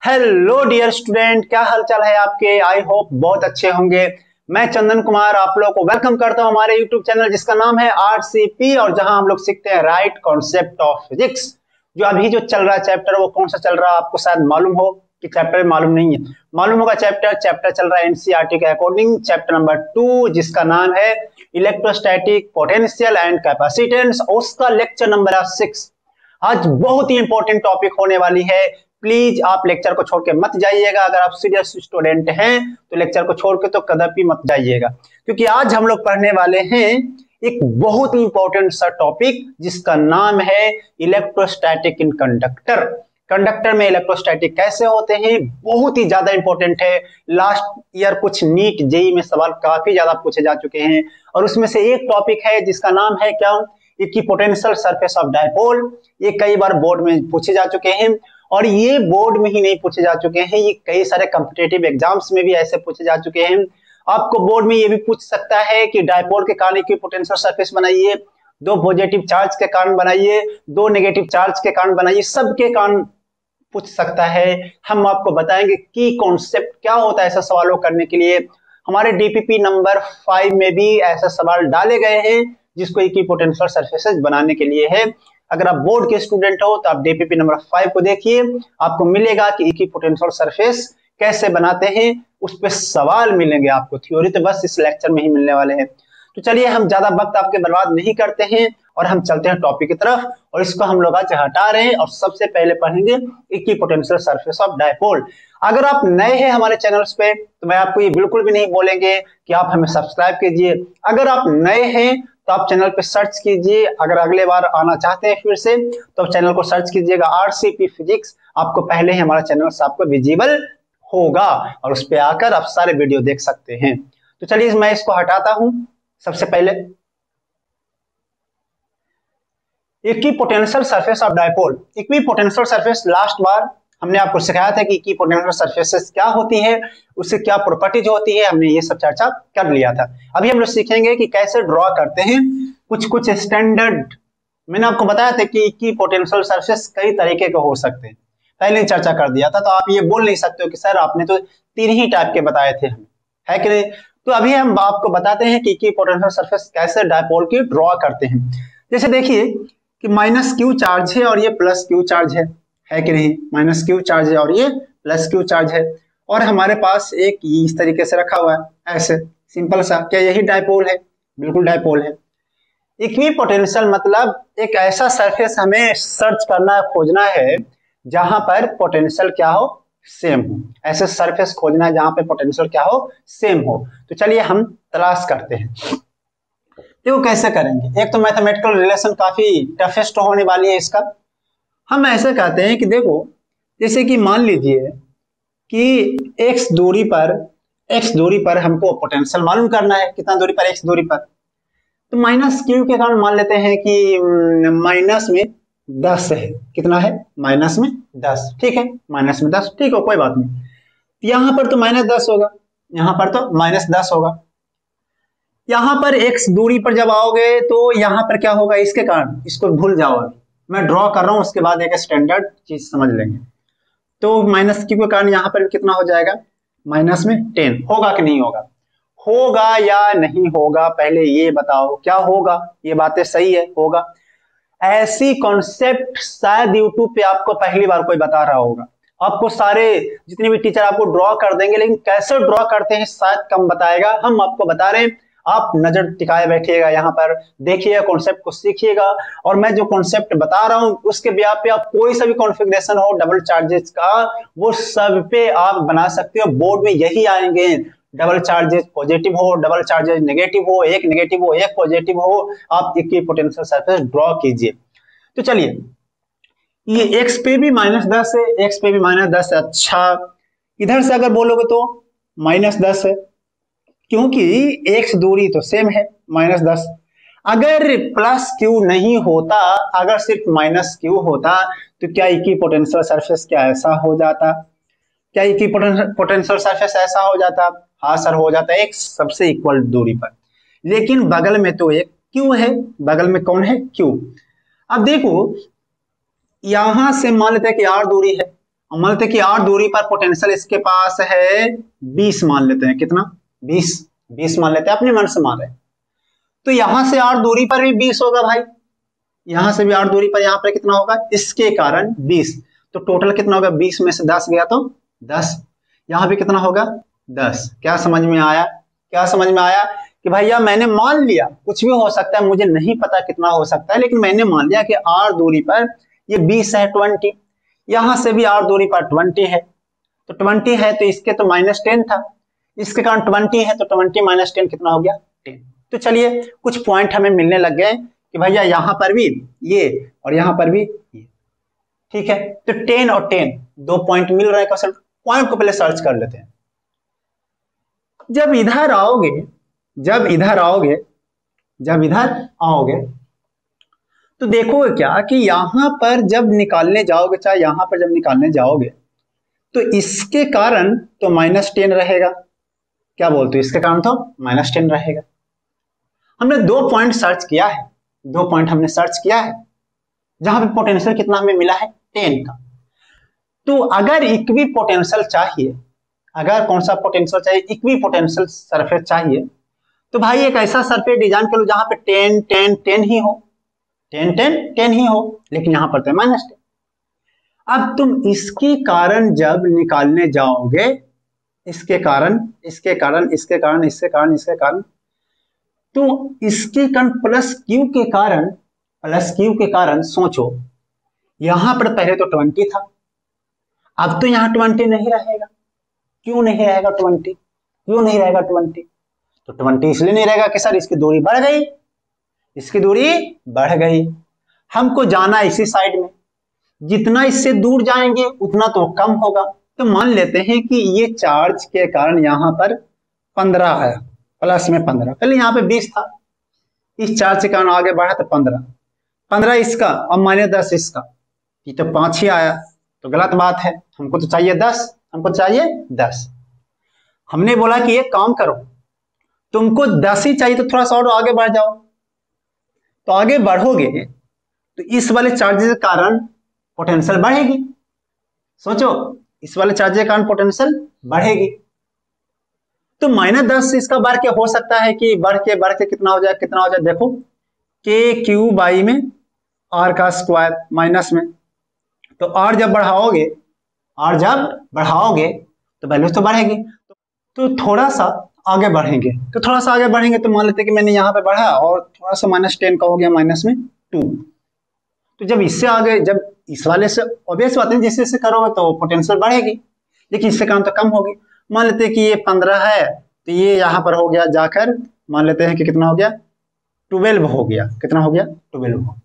Hello dear student, क्या हाल चाल है आपके। आई होप बहुत अच्छे होंगे। मैं चंदन कुमार आप लोगों को वेलकम करता हूं हमारे यूट्यूब चैनल जिसका नाम है आरसीपी, और जहां हम लोग सीखते हैं राइट कॉन्सेप्ट ऑफ फिजिक्स। जो अभी जो चल रहा है चैप्टर वो कौन सा चल रहा है आपको शायद मालूम हो कि चैप्टर मालूम नहीं है। मालूम होगा चैप्टर चल रहा है एनसीईआरटी के अकॉर्डिंग चैप्टर नंबर 2 जिसका नाम है इलेक्ट्रोस्टैटिक पोटेंशियल एंड कैपेसिटेंस। उसका लेक्चर नंबर 6। आज बहुत ही इंपॉर्टेंट टॉपिक होने वाली है। प्लीज आप लेक्चर को छोड़ के मत जाइएगा। अगर आप सीरियस स्टूडेंट हैं तो लेक्चर को छोड़ के तो कदापि मत जाइएगा, क्योंकि आज हम लोग पढ़ने वाले हैं एक बहुत ही इंपॉर्टेंट सा टॉपिक जिसका नाम है इलेक्ट्रोस्टैटिक इन कंडक्टर। कंडक्टर में इलेक्ट्रोस्टैटिक कैसे होते हैं, बहुत ही ज्यादा इंपॉर्टेंट है। लास्ट ईयर कुछ नीट जेई में सवाल काफी ज्यादा पूछे जा चुके हैं, और उसमें से एक टॉपिक है जिसका नाम है क्या, इक्विपोटेंशियल सरफेस ऑफ डायपोल। ये कई बार बोर्ड में पूछे जा चुके हैं, और ये बोर्ड में ही नहीं पूछे जा चुके हैं, ये कई सारे कॉम्पिटिटिव एग्जाम्स में भी ऐसे पूछे जा चुके हैं। आपको बोर्ड में ये भी पूछ सकता है कि डायपोल के कारण इक्विपोटेंशियल सरफेस बनाइए, दो पॉजिटिव चार्ज के कारण बनाइए, दो नेगेटिव चार्ज के कारण बनाइए, सबके कारण पूछ सकता है। हम आपको बताएंगे कि कॉन्सेप्ट क्या होता है ऐसा सवालों करने के लिए। हमारे डीपीपी नंबर 5 में भी ऐसे सवाल डाले गए हैं जिसको इक्विपोटेंशियल सरफेसेस बनाने के लिए है। अगर आप बोर्ड के स्टूडेंट हो तो आप डीपीपी नंबर 5 को देखिए, आपको मिलेगा कि इक्विपोटेंशियल सरफेस कैसे बनाते हैं, उस पे सवाल मिलेंगे आपको। थ्योरी तो बस इस लेक्चर में ही मिलने वाले हैं। तो चलिए हम ज्यादा वक्त आपके बर्बाद नहीं करते हैं और हम चलते हैं टॉपिक की तरफ, और इसको हम लोग आज हटा रहे हैं और सबसे पहले पढ़ेंगे इक्विपोटेंशियल सरफेस ऑफ डायपोल। अगर आप नए हैं हमारे चैनल्स पे तो मैं आपको ये बिल्कुल भी नहीं बोलेंगे कि आप हमें सब्सक्राइब कीजिए। अगर आप नए हैं तो आप चैनल पे सर्च कीजिए। अगर अगले बार आना चाहते हैं फिर से तो आप चैनल को सर्च कीजिएगा आरसीपी फिजिक्स। आपको पहले ही हमारा चैनल आपको विजिबल होगा और उस पे आकर आप सारे वीडियो देख सकते हैं। तो चलिए मैं इसको हटाता हूं। सबसे पहले equipotential surface of dipole. Equipotential surface last बार हमने आपको सिखाया था कि इक्विपोटेंशियल सरफेसेस क्या होती है, उससे क्या प्रॉपर्टीज होती है, हमने ये सब चर्चा कर लिया था। अभी हम लोग सीखेंगे कि कैसे ड्रॉ करते हैं कुछ स्टैंडर्ड। मैंने आपको बताया था कि इक्विपोटेंशियल सरफेस कई तरीके के हो सकते हैं, पहले चर्चा कर दिया था। तो आप ये बोल नहीं सकते हो कि सर आपने तो 3 ही टाइप के बताए थे, है कि नहीं। तो अभी हम आपको बताते हैं कि इक्विपोटेंशियल सरफेस कैसे डायपोल की ड्रॉ करते हैं। जैसे देखिए कि माइनस क्यू चार्ज है और ये प्लस क्यू चार्ज है कि नहीं। माइनस क्यू चार्ज है और ये प्लस क्यू चार्ज है, और हमारे पास एक इस तरीके से रखा हुआ है ऐसे सिंपल सा। क्या यही डायपोल है? बिल्कुल डायपोल है। इक्विपोटेंशियल मतलब एक ऐसा सरफेस हमें सर्च करना है, खोजना है जहां पर पोटेंशियल क्या हो, सेम हो। ऐसे सरफेस खोजना है जहां पे पोटेंशियल क्या हो, सेम हो। तो चलिए हम तलाश करते हैं। देखो कैसे करेंगे। एक तो मैथमेटिकल रिलेशन काफी टफेस्ट होने वाली है इसका। हम ऐसे कहते हैं कि देखो, जैसे कि मान लीजिए कि x दूरी पर हमको पोटेंशियल मालूम करना है। कितना दूरी पर? x दूरी पर। तो माइनस क्यू के कारण मान लेते हैं कि माइनस में 10 है। कितना है? माइनस में 10। ठीक है, माइनस में 10, ठीक है, कोई बात नहीं। यहां पर तो माइनस 10 होगा, यहां पर तो माइनस 10 होगा। यहां पर x दूरी पर जब आओगे तो यहां पर क्या होगा, इसके कारण, इसको भूल जाओ, मैं ड्रॉ कर रहा हूं, उसके बाद एक स्टैंडर्ड चीज समझ लेंगे। तो माइनस क्यू के कारण यहां पर कितना हो जाएगा, माइनस में 10 होगा कि नहीं होगा? होगा या नहीं होगा पहले ये बताओ, क्या होगा? ये बातें सही है, होगा। ऐसी कॉन्सेप्ट शायद यूट्यूब पे आपको पहली बार कोई बता रहा होगा। आपको सारे जितने भी टीचर आपको ड्रॉ कर देंगे, लेकिन कैसे ड्रॉ करते हैं शायद कम बताएगा। हम आपको बता रहे हैं, आप नजर टिकाए बैठिएगा, यहाँ पर देखिएगा, कॉन्सेप्ट को सीखिएगा। और मैं जो कॉन्सेप्ट बता रहा हूँ उसके ब्याह पे आप कोई सा भी कॉन्फ़िगरेशन हो डबल चार्जेस का, वो सब पे आप बना सकते हो। बोर्ड में यही आएंगे, डबल चार्जेस पॉजिटिव हो, डबल चार्जेस नेगेटिव हो, एक नेगेटिव हो, एक पॉजिटिव हो, आप इक्विपोटेंशियल सरफेस ड्रॉ कीजिए। तो चलिए, ये x पे भी माइनस 10 है, x पे भी माइनस 10 है। अच्छा, इधर से अगर बोलोगे तो माइनस 10 है, क्योंकि x दूरी तो सेम है, माइनस 10। अगर प्लस क्यू नहीं होता, अगर सिर्फ माइनस क्यू होता, तो क्या इक्विपोटेंशियल सरफेस क्या ऐसा हो जाता? क्या इक्विपोटेंशियल सरफेस ऐसा हो जाता? हाँ सर, हो जाता है, एक सबसे इक्वल दूरी पर। लेकिन बगल में तो एक क्यू है, बगल में कौन है? क्यू। अब देखो, यहां से मान लेते हैं कि r दूरी है, हम मानते हैं कि r दूरी पर पोटेंशियल इसके पास है 20 मान लेते हैं, कितना 20 मान लेते हैं, अपने मन से मान रहे हैं। तो यहां से r दूरी पर भी 20 होगा भाई, यहां से भी r दूरी पर यहां पर कितना होगा, इसके कारण 20। तो टोटल कितना होगा, 20 में से 10 गया तो 10, यहां भी कितना होगा 10। क्या समझ में आया, क्या समझ में आया कि भैया मैंने मान लिया, कुछ भी हो सकता है, मुझे नहीं पता कितना हो सकता है, लेकिन मैंने मान लिया कि r दूरी पर ये 20 है 20, यहां से भी r दूरी पर 20 है, तो 20 है तो इसके तो -10 था, इसके कारण 20 है तो 20 - 10 कितना हो गया 10। तो चलिए कुछ पॉइंट हमें मिलने लग गए कि भैया यहां पर भी ये और यहां पर भी ये, ठीक है। तो 10 और 10 दो पॉइंट मिल रहे हैं, क्वेश्चन पॉइंट को पहले सर्च कर लेते हैं। जब इधर आओगे, जब इधर आओगे तो देखोगे क्या कि यहां पर जब निकालने जाओगे, चाहे यहां पर जब निकालने जाओगे तो इसके कारण तो -10 रहेगा, क्या बोलते हो, इसके कारण तो -10 रहेगा। हमने दो पॉइंट सर्च किया है, दो पॉइंट हमने सर्च किया है जहां पे पोटेंशियल कितना हमें मिला है 10 का। तो अगर इक्वी पोटेंशियल चाहिए, अगर कौन सा पोटेंशियल चाहिए, इक्वी पोटेंशियल सरफेस चाहिए, तो भाई एक ऐसा सरफेस डिजाइन कर लो जहां पे 10 10 10 ही हो, 10 10 10 ही हो, लेकिन यहां पर तो -10। अब तुम इसके कारण जब निकालने जाओगे, इसके कारण इसके कारण इसके कारण इसके कारण इसके कारण, तो इसके कारण प्लस क्यू के कारण सोचो, यहां पर पहले तो 20 था, अब तो यहां 20 नहीं रहेगा। क्यों नहीं रहेगा 20, क्यों नहीं रहेगा 20? तो 20 इसलिए नहीं रहेगा कि सर इसकी दूरी बढ़ गई, इसकी दूरी बढ़ गई, हमको जाना इसी साइड में, जितना इससे दूर जाएंगे उतना तो कम होगा। तो मान लेते हैं कि ये चार्ज के कारण यहां पर 15 आया, प्लस में 15, पहले यहां पे 20 था, इस चार्ज के कारण आगे बढ़ा तो 15 इसका और -10 इसका, ये तो 5 ही आया, तो गलत बात है, हमको तो चाहिए 10, हमको चाहिए 10। हमने बोला कि एक काम करो, तुमको 10 ही चाहिए तो थोड़ा सा और आगे बढ़ जाओ, तो आगे बढ़ोगे तो इस वाले चार्जेस के कारण पोटेंशियल बढ़ेगी, सोचो इस वाले चार्ज के कारण पोटेंशियल बढ़ेगी। तो -10 इसका बढ़ के हो सकता है कि बढ़ के कितना हो जाए, देखो k³ में r का स्क्वायर माइनस में, तो r जब बढ़ाओगे तो वैल्यू तो बढ़ेगी, तो थोड़ा सा आगे बढ़ेंगे, तो मान लेते हैं कि मैंने यहाँ पे बढ़ा और थोड़ा सा -10 का हो गया -2। तो जब इससे आगे, जब इस वाले से ऑब्वियस बात है जिससे से करोगे तो पोटेंशियल बढ़ेगी, लेकिन इससे काम तो कम होगी। मान लेते हैं कि ये 15 है तो ये यहाँ पर हो गया जाकर, मान लेते हैं कि कितना हो गया 12 हो गया, कितना हो गया 12 हो।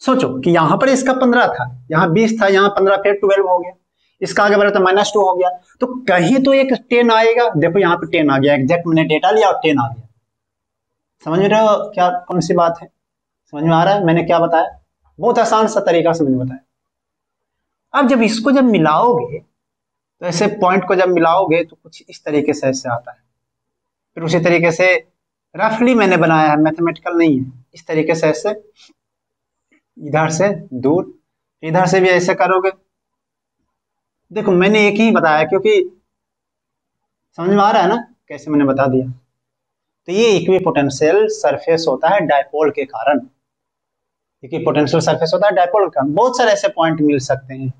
सोचो कि यहाँ पर इसका 15 था, यहाँ 20 था, यहाँ 15 फिर 12 हो गया, इसका आगे बढ़ा तो -2 हो गया, तो कहीं तो एक 10 आएगा। देखो यहाँ पे 10 आ गया, एग्जैक्ट मैंने डेटा लिया और 10 आ गया। समझ रहे हो क्या, कौन सी बात है, समझ में आ रहा है मैंने क्या बताया, बहुत आसान सा तरीका से मैंने बताया। अब जब इसको जब मिलाओगे तो ऐसे पॉइंट को जब मिलाओगे तो कुछ इस तरीके से ऐसे आता है, फिर उसी तरीके से रफली मैंने बनाया है, मैथमेटिकल नहीं है, इस तरीके से ऐसे इधर से दूर, इधर से भी ऐसे करोगे। देखो मैंने एक ही बताया क्योंकि समझ में आ रहा है ना कैसे मैंने बता दिया। तो ये इक्विपोटेंशियल सरफेस होता है डायपोल के कारण, इक्विपोटेंशियल सरफेस होता है डायपोल के कारण। बहुत सारे ऐसे पॉइंट मिल सकते हैं।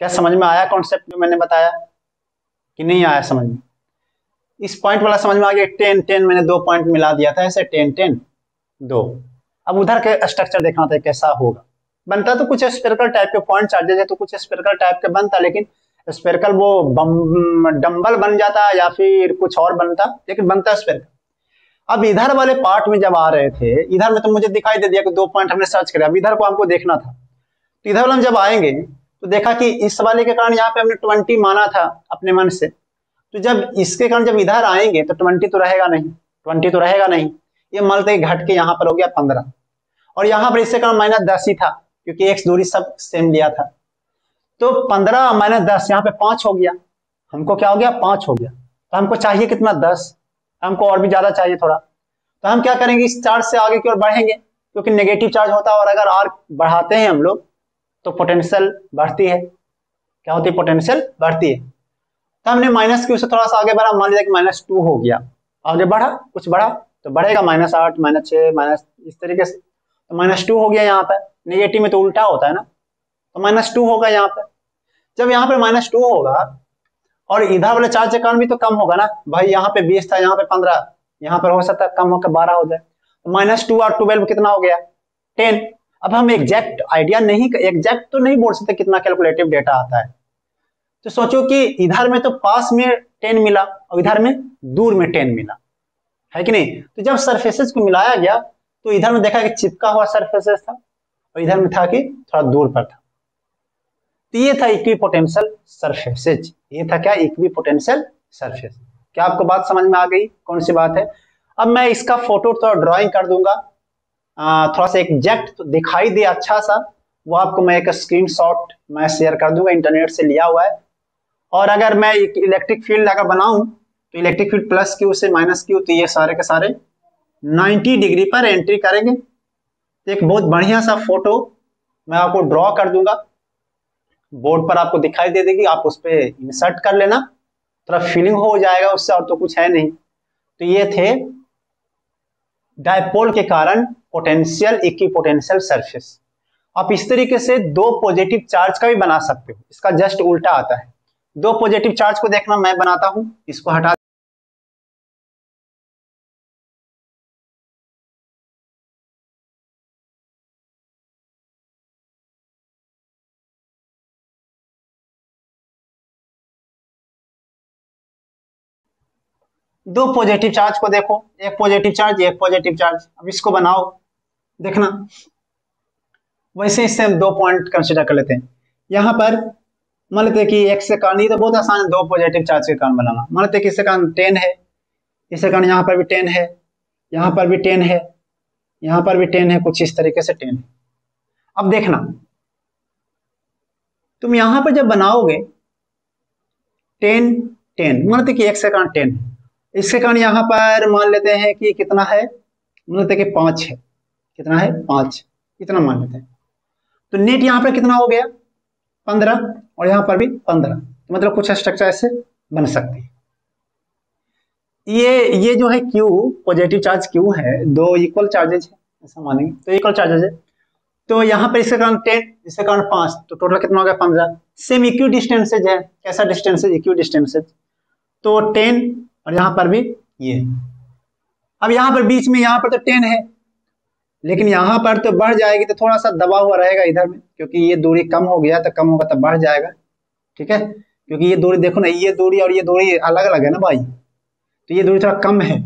क्या समझ में आया कॉन्सेप्ट जो मैंने बताया कि नहीं आया समझ में? इस पॉइंट वाला समझ में आ गया, 10 10 मैंने दो पॉइंट मिला दिया था ऐसे 10 10 2। अब उधर के स्ट्रक्चर देखना था कैसा होगा, बनता तो कुछ स्फेरिकल टाइप के पॉइंट चार्जेज है तो कुछ स्फेरिकल टाइप के बनता, लेकिन स्फेरिकल वो डंबल बन जाता या फिर कुछ और बनता, लेकिन बनता स्फेरिकल। अब इधर वाले पार्ट में जब आ रहे थे, इधर में तो मुझे दिखाई दे दिया कि दो पॉइंट हमने सर्च किया, अब इधर को हमको देखना था। तो इधर वाले में जब आएंगे तो देखा कि इस वाले के कारण यहाँ पे हमने 20 माना था अपने मन से, तो जब इसके कारण जब इधर आएंगे तो 20 तो रहेगा नहीं, 20 तो रहेगा नहीं, ये मानते घट के यहाँ पर हो गया 15, और यहाँ पर इससे कारण -10 ही था क्योंकि x दूरी सब सेम लिया था। तो 15 - 10 यहाँ पे 5 हो गया, हमको क्या हो गया 5 हो गया। तो हमको चाहिए कितना 10, हमको और भी ज्यादा चाहिए थोड़ा। तो हम क्या करेंगे, इस चार्ज से आगे की ओर बढ़ेंगे क्योंकि नेगेटिव चार्ज होता है, और अगर r बढ़ाते हैं हम लोग तो पोटेंशियल बढ़ती है। क्या होती है, पोटेंशियल बढ़ती है। तो हमने माइनस क्यू से थोड़ा सा आगे बढ़ा, मान लिया कि -2 हो गया, आगे बढ़ा, कुछ बढ़ा तो बढ़ेगा, -8 -6 माइनस इस तरीके से, तो -2 हो गया। यहाँ पर नेगेटिव में तो उल्टा होता है ना, तो -2 होगा यहाँ पर। जब यहाँ पर -2 होगा और इधर वाले चार्ज के कारण भी तो कम होगा ना भाई, यहाँ पे 20 था, यहाँ पे 15, यहाँ पर हो सकता है कम होकर 12 हो जाए, तो -2 और 12 कितना हो गया, 10। अब हम एग्जैक्ट आइडिया नहीं, एग्जैक्ट तो नहीं बोल सकते कितना कैलकुलेटिव डेटा आता है। तो सोचो कि इधर में तो पास में 10 मिला और इधर में दूर में 10 मिला, है कि नहीं। तो जब सरफेसेस को मिलाया गया तो इधर में देखा कि चिपका हुआ सरफेसेस था और इधर में था कि थोड़ा दूर पर था। तो ये था इक्विपोटेंशियल सरफेसेज, ये था क्या, इक्विपोटेंशियल सरफेस। क्या आपको बात समझ में आ गई, कौन सी बात है। अब मैं इसका फोटो थोड़ा ड्राइंग कर दूंगा, थोड़ा सा एग्जैक्ट तो दिखाई दे अच्छा सा, वो आपको मैं एक स्क्रीनशॉट मैं शेयर कर दूंगा, इंटरनेट से लिया हुआ है। और अगर मैं इलेक्ट्रिक फील्ड अगर बनाऊं तो इलेक्ट्रिक फील्ड प्लस क्यू से माइनस क्यू, तो ये सारे के सारे 90 डिग्री पर एंट्री करेंगे। तो एक बहुत बढ़िया सा फोटो मैं आपको ड्रॉ कर दूंगा, बोर्ड पर आपको दिखाई दे देगी, आप उस पर इंसर्ट कर लेना, थोड़ा फीलिंग हो जाएगा उससे, और तो कुछ है नहीं। तो ये थे डायपोल के कारण पोटेंशियल इक्विपोटेंशियल सरफेस। आप इस तरीके से दो पॉजिटिव चार्ज का भी बना सकते हो, इसका जस्ट उल्टा आता है। दो पॉजिटिव चार्ज को देखना, मैं बनाता हूं, इसको हटा, दो पॉजिटिव चार्ज को देखो, एक पॉजिटिव चार्ज एक पॉजिटिव चार्ज। अब इसको बनाओ, देखना वैसे इससे हम 2 पॉइंट कंसिडर कर लेते हैं। यहाँ पर मान लेते हैं कि एक से कारण, ये तो बहुत आसान है दो पॉजिटिव चार्ज के कारण बनाना। मान लेते हैं कि इससे कारण 10 है, इससे कारण यहाँ पर भी 10 है, यहाँ पर भी 10 है, यहाँ पर भी 10 है, कुछ इस तरीके से 10 है। अब देखना तुम यहाँ पर जब बनाओगे 10 10, मान लेते कि एक से कारण 10, इसके कारण यहाँ पर मान लेते हैं कि कितना है, मान लेते हैं कि 5 है, कितना है 5, इतना मान लेते हैं। तो नेट यहाँ पर कितना हो गया 15, और यहाँ पर भी 15, तो मतलब कुछ स्ट्रक्चर ऐसे बन सकती है। ये जो है Q, पॉजिटिव चार्ज Q है, दो इक्वल चार्जेज है ऐसा मानेंगे, तो इक्वल चार्जेज है। तो यहाँ पर इसके कारण 10, इसके कारण 5, तो टोटल कितना हो गया 15। सेम इक्वी डिस्टेंसेज है, कैसा डिस्टेंसेज, इक्वी डिस्टेंसेज, तो 10 और यहाँ पर भी ये। अब यहाँ पर बीच में, यहाँ पर तो 10 है, लेकिन यहाँ पर तो बढ़ जाएगी, तो थोड़ा सा दबा हुआ रहेगा इधर में, क्योंकि ये दूरी कम हो गया, तो कम होगा तो बढ़ जाएगा, ठीक है। क्योंकि ये दूरी देखो ना, ये दूरी और ये दूरी अलग अलग है ना भाई, तो ये दूरी थोड़ा कम है,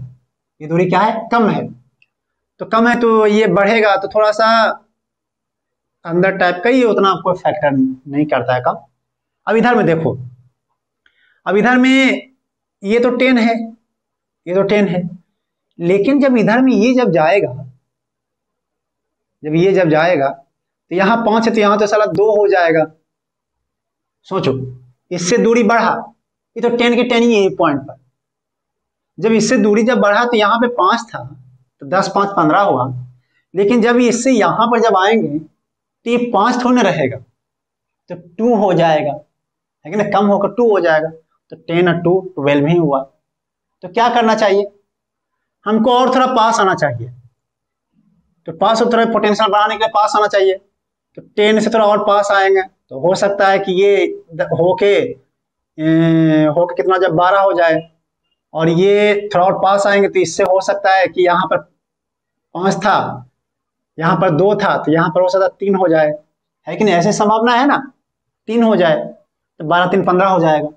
ये दूरी क्या है, कम है, तो कम है तो ये बढ़ेगा, तो थोड़ा सा अंदर टाइप का, ये उतना कोई फैक्टर नहीं करता है काम। अब इधर में देखो, अब इधर में ये तो 10 है, ये तो 10 है, लेकिन जब इधर में ये जब जाएगा, जब ये जब जाएगा तो यहाँ 5 है, तो यहाँ तो साला 2 हो जाएगा। सोचो, इससे दूरी बढ़ा, ये तो 10 के 10 ही है पॉइंट पर, जब इससे दूरी जब बढ़ा तो यहाँ पे 5 था, तो 10 5 15 हुआ, लेकिन जब इससे यहाँ पर जब आएंगे तो ये 5 थोड़ा ना रहेगा, तो 2 हो जाएगा, है कि ना, कम होकर 2 हो जाएगा, तो 10 और 2 12 ही हुआ। तो क्या करना चाहिए हमको, और थोड़ा पास आना चाहिए, तो पास और थोड़ा पोटेंशियल बढ़ाने के लिए पास आना चाहिए, तो 10 से थोड़ा और पास आएंगे, तो हो सकता है कि ये होके कितना, जब 12 हो जाए, और ये थोड़ा और पास आएंगे, तो इससे हो सकता है कि यहाँ पर 5 था, यहाँ पर 2 था, तो यहाँ पर हो सकता है 3 हो जाए, है कि नहीं, ऐसी संभावना है ना, 3 हो जाए, तो 12 3 15 हो जाएगा।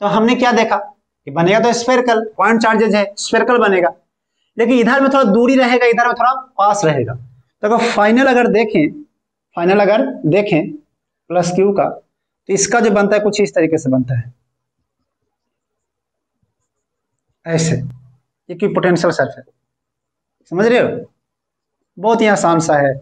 तो हमने क्या देखा कि बनेगा तो स्फेरिकल, पॉइंट चार्जेज है, स्फेरिकल बनेगा, लेकिन इधर में थोड़ा दूरी रहेगा, इधर में थोड़ा पास रहेगा। तो अगर फाइनल अगर देखें प्लस क्यू का, तो इसका जो बनता है कुछ इस तरीके से बनता है, ऐसे इक्विपोटेंशियल सरफेस, समझ रहे हो, बहुत ही आसान सा है।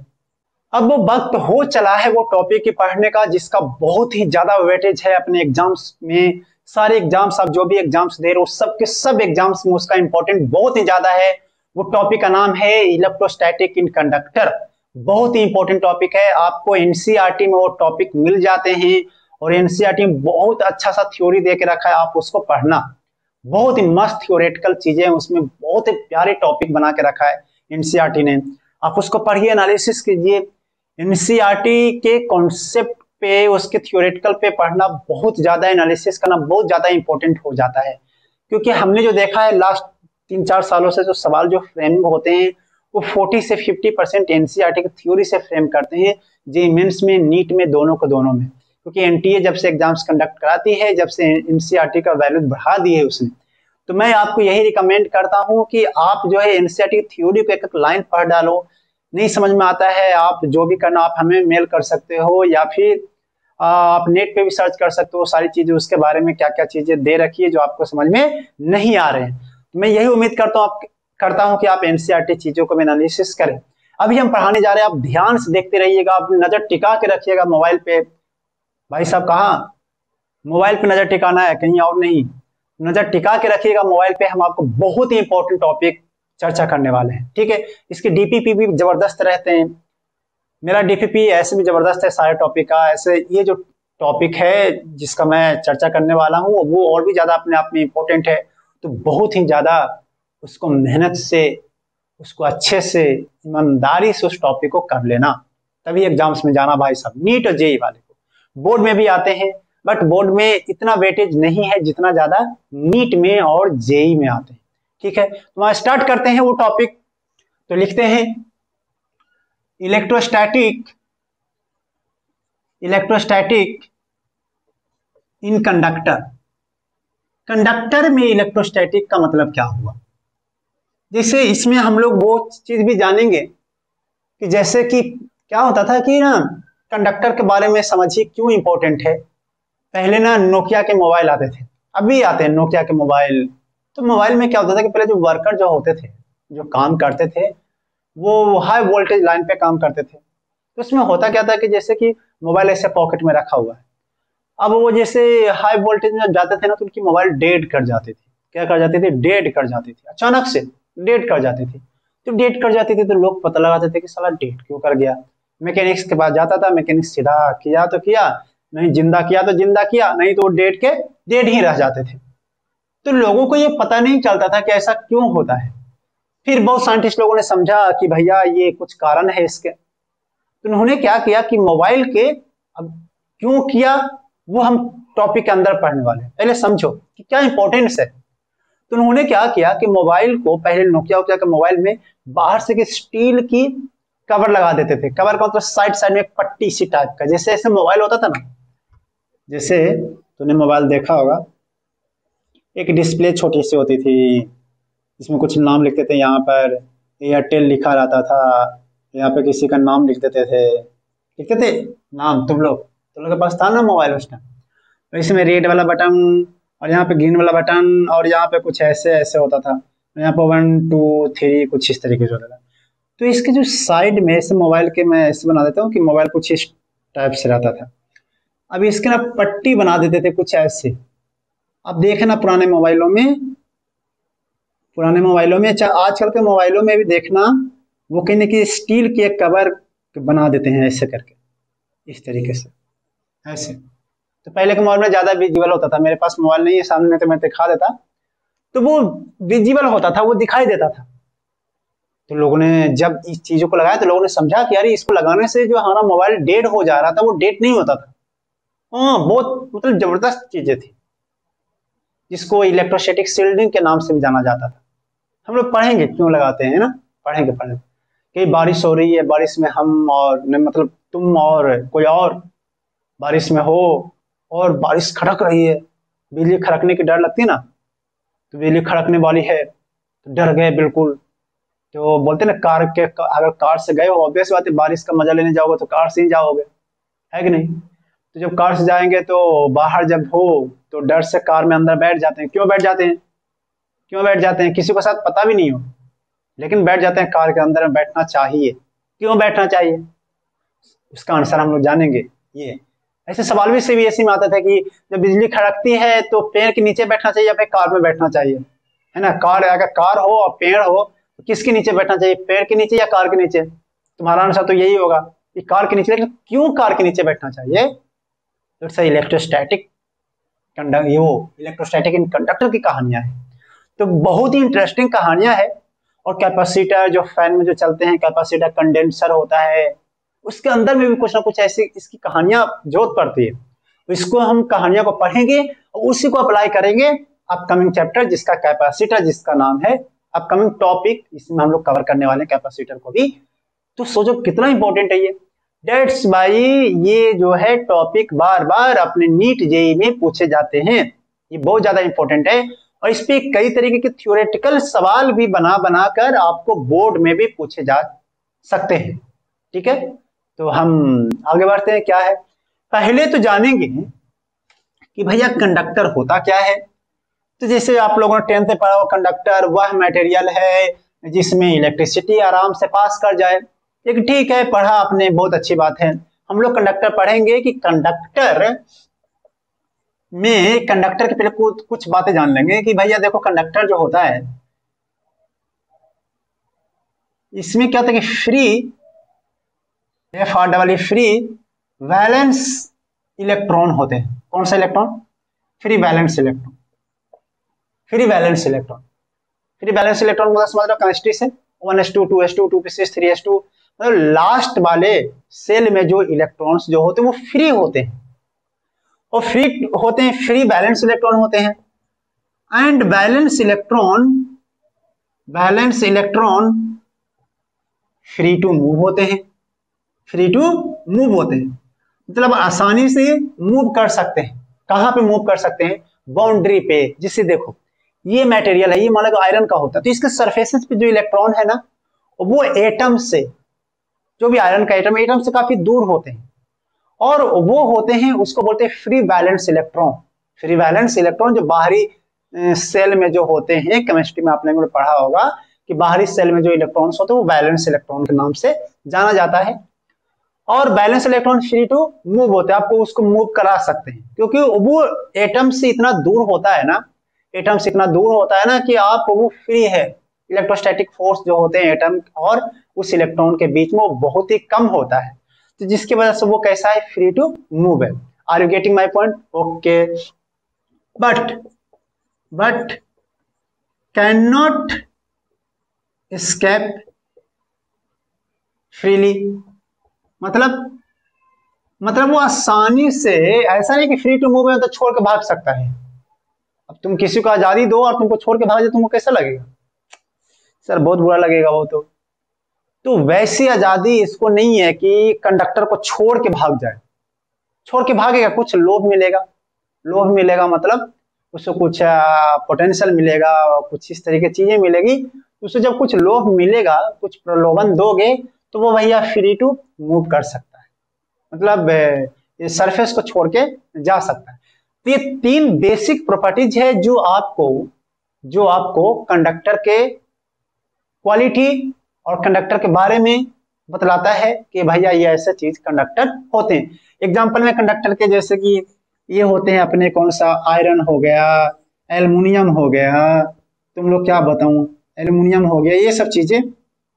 अब वो वक्त हो चला है वो टॉपिक की पढ़ने का जिसका बहुत ही ज्यादा वेटेज है अपने एग्जाम्स में, सारे एग्जाम्स आप जो भी एग्जाम्स दे रहे हो सब के सब एग्जाम्स में उसका इंपॉर्टेंट बहुत ही ज्यादा है। वो टॉपिक का नाम है इलेक्ट्रोस्टैटिक इन कंडक्टर, बहुत ही इंपॉर्टेंट टॉपिक है, आपको एनसीईआरटी में वो टॉपिक मिल जाते हैं, और एनसीईआरटी में बहुत अच्छा सा थ्योरी दे के रखा है, आप उसको पढ़ना। बहुत ही मस्त थ्योरेटिकल चीजें हैं उसमें, बहुत ही प्यारे टॉपिक बना के रखा है एनसीईआरटी ने। आप उसको पढ़िए, एनालिसिस कीजिए। एनसीईआरटी के कॉन्सेप्ट पे, उसके थ्योरेटिकल पे पढ़ना, बहुत ज्यादा एनालिसिस करना बहुत ज्यादा इंपॉर्टेंट हो जाता है। क्योंकि हमने जो देखा है लास्ट 3-4 सालों से, जो सवाल जो फ्रेमिंग होते हैं वो 40 से 50% एनसीईआरटी की थ्योरी से फ्रेम करते हैं, जेईई मेंस में, नीट में, दोनों में। क्योंकि एनटीए जब से एग्जाम्स कंडक्ट कराती है, जब से एनसीईआरटी का वैल्यू बढ़ा दी है उसने, तो मैं आपको यही रिकमेंड करता हूं कि आप जो है एनसीईआरटी की थ्योरी को एक एक लाइन पढ़ डालो। नहीं समझ में आता है, आप जो भी करना, आप हमें मेल कर सकते हो या फिर आप नेट पे भी सर्च कर सकते हो सारी चीजें, उसके बारे में क्या क्या चीजें दे रखी है जो आपको समझ में नहीं आ रहे हैं। तो मैं यही उम्मीद करता हूं कि आप एनसीईआरटी चीजों को एनालिसिस करें। अभी हम पढ़ाने जा रहे हैं, आप ध्यान से देखते रहिएगा, आप नजर टिका के रखिएगा मोबाइल पे। भाई साहब, कहाँ मोबाइल पे नजर टिकाना है, कहीं और नहीं। नजर टिका के रखिएगा मोबाइल पे, हम आपको बहुत ही इंपॉर्टेंट टॉपिक चर्चा करने वाले हैं, ठीक है। इसके डीपीपी भी जबरदस्त रहते हैं, मेरा डीपीपी ऐसे भी जबरदस्त है सारे टॉपिक का। ऐसे ये जो टॉपिक है जिसका मैं चर्चा करने वाला हूँ वो और भी ज्यादा अपने आप में इंपॉर्टेंट है। तो बहुत ही ज्यादा उसको मेहनत से, उसको अच्छे से, ईमानदारी से उस टॉपिक को कर लेना, तभी एग्जाम्स में जाना भाई साहब। नीट और जेईई वाले को बोर्ड में भी आते हैं, बट बोर्ड में इतना वेटेज नहीं है जितना ज्यादा नीट में और जेईई में आते हैं, ठीक है। तो स्टार्ट करते हैं वो टॉपिक। तो लिखते हैं इलेक्ट्रोस्टैटिक इन कंडक्टर। कंडक्टर में इलेक्ट्रोस्टैटिक का मतलब क्या हुआ, जैसे इसमें हम लोग वो चीज भी जानेंगे कि जैसे कि क्या होता था कि ना, कंडक्टर के बारे में समझिए क्यों इंपॉर्टेंट है। पहले ना नोकिया के मोबाइल आते थे, अभी आते हैं नोकिया के मोबाइल। तो मोबाइल में क्या होता था कि पहले जो वर्कर जो होते थे, जो काम करते थे, वो हाई वोल्टेज लाइन पे काम करते थे। तो उसमें होता क्या था कि जैसे कि मोबाइल ऐसे पॉकेट में रखा हुआ है, अब वो जैसे हाई वोल्टेज में जाते थे ना, तो उनकी मोबाइल डेड कर जाती थी। क्या कर जाती थी? डेड कर जाती थी, अचानक से डेड कर जाती थी। तो डेड कर जाती थी तो लोग पता लगाते थे कि साला डेड क्यों कर गया। मैकेनिक्स के पास जाता था, मैकेनिक सीधा किया तो किया, नहीं जिंदा किया तो जिंदा किया, नहीं तो वो डेड के डेड ही रह जाते थे। तो लोगों को ये पता नहीं चलता था कि ऐसा क्यों होता है। फिर बहुत साइंटिस्ट लोगों ने समझा कि भैया ये कुछ कारण है इसके। तो उन्होंने क्या किया कि मोबाइल के, अब क्यों किया वो हम टॉपिक के अंदर पढ़ने वाले हैं, पहले समझो कि क्या इंपॉर्टेंस है। तो उन्होंने क्या किया कि मोबाइल को, पहले नोकिया के मोबाइल में बाहर से स्टील की कवर लगा देते थे। कवर का मतलब साइड साइड में एक पट्टी सी टाइप का, जैसे ऐसे मोबाइल होता था ना, जैसे तूने मोबाइल देखा होगा, एक डिस्प्ले छोटी सी होती थी, इसमें कुछ नाम लिखते थे, यहाँ पर एयरटेल लिखा रहता था, यहाँ पे किसी का नाम लिखते थे नाम। तुम लोग के पास था ना मोबाइल उस टाइम, तो इसमें रेड वाला बटन और यहाँ पे ग्रीन वाला बटन और यहाँ पे कुछ ऐसे ऐसे होता था, यहाँ पे 1 2 3 कुछ इस तरीके से होता था। तो इसके जो साइड में ऐसे मोबाइल के, मैं ऐसे बना देता हूँ कि मोबाइल कुछ इस टाइप से रहता था। अब इसके ना पट्टी बना देते थे कुछ ऐसे। अब देखे ना पुराने मोबाइलों में, चाहे आजकल के मोबाइलों में भी देखना, वो कहीं ना कहीं स्टील की एक कवर बना देते हैं ऐसे करके, इस तरीके से ऐसे। तो पहले के मोबाइल में ज्यादा विजिबल होता था, मेरे पास मोबाइल नहीं है सामने में तो मैं दिखा देता, तो वो विजिबल होता था, वो दिखाई देता था। तो लोगों ने जब इस चीजों को लगाया तो लोगों ने समझा कि यार इसको लगाने से जो हमारा मोबाइल डेड हो जा रहा था वो डेड नहीं होता था। हाँ, बहुत मतलब जबरदस्त चीजें थी, जिसको इलेक्ट्रोस्टैटिक शील्डिंग के नाम से भी जाना जाता था। हम लोग पढ़ेंगे क्यों लगाते हैं ना, पढ़ेंगे कि बारिश हो रही है, बारिश में हम और मतलब तुम और कोई और बारिश में हो, और बारिश खड़क रही है, बिजली खड़कने की डर लगती है ना, तो बिजली खड़कने वाली है तो डर गए बिल्कुल। तो बोलते ना अगर कार से गए हो, ऑब्वियस बात है बारिश का मजा लेने जाओगे तो कार से ही जाओगे, है कि नहीं। तो जब कार से जाएंगे तो बाहर जब हो तो डर से कार में अंदर बैठ जाते हैं। क्यों बैठ जाते हैं किसी को साथ पता भी नहीं हो, लेकिन बैठ जाते हैं। कार के अंदर में बैठना चाहिए, क्यों बैठना चाहिए, उसका आंसर हम लोग जानेंगे। ये ऐसे सवाल भी सीबीएसई में आता था कि जब बिजली खड़कती है तो पेड़ के नीचे बैठना चाहिए या फिर कार में बैठना चाहिए, है ना। अगर कार हो और पेड़ हो तो किसके नीचे बैठना चाहिए, पेड़ के नीचे या कार के नीचे। तुम्हारा आंसर तो यही होगा कि कार के नीचे। लेकिन क्यों कार के नीचे बैठना चाहिए, इट्स इलेक्ट्रोस्टैटिक कंडक्टर, ये वो इलेक्ट्रोस्टैटिक इन कंडक्टर की कहानियां हैं। तो बहुत ही इंटरेस्टिंग कहानियां है। और कैपेसिटर जो फैन में जो चलते हैं, कैपेसिटर कंडेंसर होता है, उसके अंदर में भी कुछ ना कुछ ऐसी इसकी कहानियां जरूरत पड़ती है। इसको हम कहानियों को पढ़ेंगे और उसी को अप्लाई करेंगे अपकमिंग चैप्टर जिसका कैपेसिटर, जिसका नाम है अपकमिंग टॉपिक, इसमें हम लोग कवर करने वाले हैं कैपेसिटर को भी। तो सोचो कितना इंपॉर्टेंट है ये। डेट्स भाई ये जो है टॉपिक बार बार अपने नीट जेईई में पूछे जाते हैं, ये बहुत ज्यादा इंपॉर्टेंट है। और इस पे कई तरीके के थ्योरेटिकल सवाल भी बना बना कर आपको बोर्ड में भी पूछे जा सकते हैं। ठीक है, तो हम आगे बढ़ते हैं। क्या है, पहले तो जानेंगे कि भैया कंडक्टर होता क्या है। तो जैसे आप लोगों ने 10th में पढ़ा हो, कंडक्टर वह मटेरियल है जिसमें इलेक्ट्रिसिटी आराम से पास कर जाए। लेकिन ठीक है, पढ़ा आपने, बहुत अच्छी बात है। हम लोग कंडक्टर पढ़ेंगे कि कंडक्टर में, कंडक्टर के पहले कुछ बातें जान लेंगे कि भैया देखो कंडक्टर जो होता है इसमें क्या होता है कि फ्री, फ्री वैलेंस इलेक्ट्रॉन होते हैं। कौन सा electron? Free valence electron. Free valence electron, free valence electron मतलब समझ लो केमिस्ट्री से 1s2 2s2 2p6 3s2, मतलब लास्ट वाले सेल में जो इलेक्ट्रॉन्स जो होते हैं वो फ्री होते हैं और फ्री होते हैं, फ्री वैलेंस इलेक्ट्रॉन होते हैं। And valence electron free to move होते हैं, फ्री टू मूव होते हैं मतलब आसानी से मूव कर सकते हैं। कहां पे मूव कर सकते हैं? बाउंड्री पे। जिससे देखो ये मटेरियल है, ये मान लो आयरन का होता है, तो इसके सरफेसेस पे जो इलेक्ट्रॉन है ना वो एटम से, जो भी आयरन का एटम से काफी दूर होते हैं और वो होते हैं, उसको बोलते हैं free valence electron. Free valence electron जो बाहरी सेल में जो होते हैं, केमिस्ट्री में आपने पढ़ा होगा कि बाहरी सेल में जो इलेक्ट्रॉन्स होते हैं वो वैलेंस इलेक्ट्रॉन के नाम से जाना जाता है। और valence electron free to move होते हैं, आपको उसको मूव करा सकते हैं क्योंकि वो एटम से इतना दूर होता है ना, एटम से इतना दूर होता है ना कि आप वो फ्री है। इलेक्ट्रोस्टैटिक फोर्स जो होते हैं एटम और उस इलेक्ट्रॉन के बीच में वो बहुत ही कम होता है, तो जिसकी वजह से वो कैसा है? फ्री टू मूव है। Are you getting my point? Okay. But can not escape freely, मतलब वो आसानी से, ऐसा नहीं कि फ्री टू मूव है तो छोड़ के भाग सकता है। अब तुम किसी को आजादी दो और तुमको छोड़ के भाग जाए, तुमको कैसा लगेगा? सर बहुत बुरा लगेगा वो तो वैसी आजादी इसको नहीं है कि कंडक्टर को छोड़ के भाग जाए। छोड़ के भागेगा, कुछ लोभ मिलेगा मतलब उसको कुछ पोटेंशियल मिलेगा, कुछ इस तरह की चीजें मिलेगी। उसको जब कुछ लोभ मिलेगा, कुछ प्रलोभन दोगे तो वो भैया फ्री टू मूव कर सकता है, मतलब ये सरफेस को छोड़ के जा सकता है। तो ये 3 बेसिक प्रॉपर्टीज है जो आपको कंडक्टर के क्वालिटी और कंडक्टर के बारे में बतलाता है कि भैया ये ऐसा चीज कंडक्टर होते हैं। एग्जांपल में कंडक्टर के जैसे कि ये होते हैं अपने, कौन सा? आयरन हो गया, एल्युमिनियम हो गया, तुम लोग क्या बताऊं, एल्युमिनियम हो गया, ये सब चीजें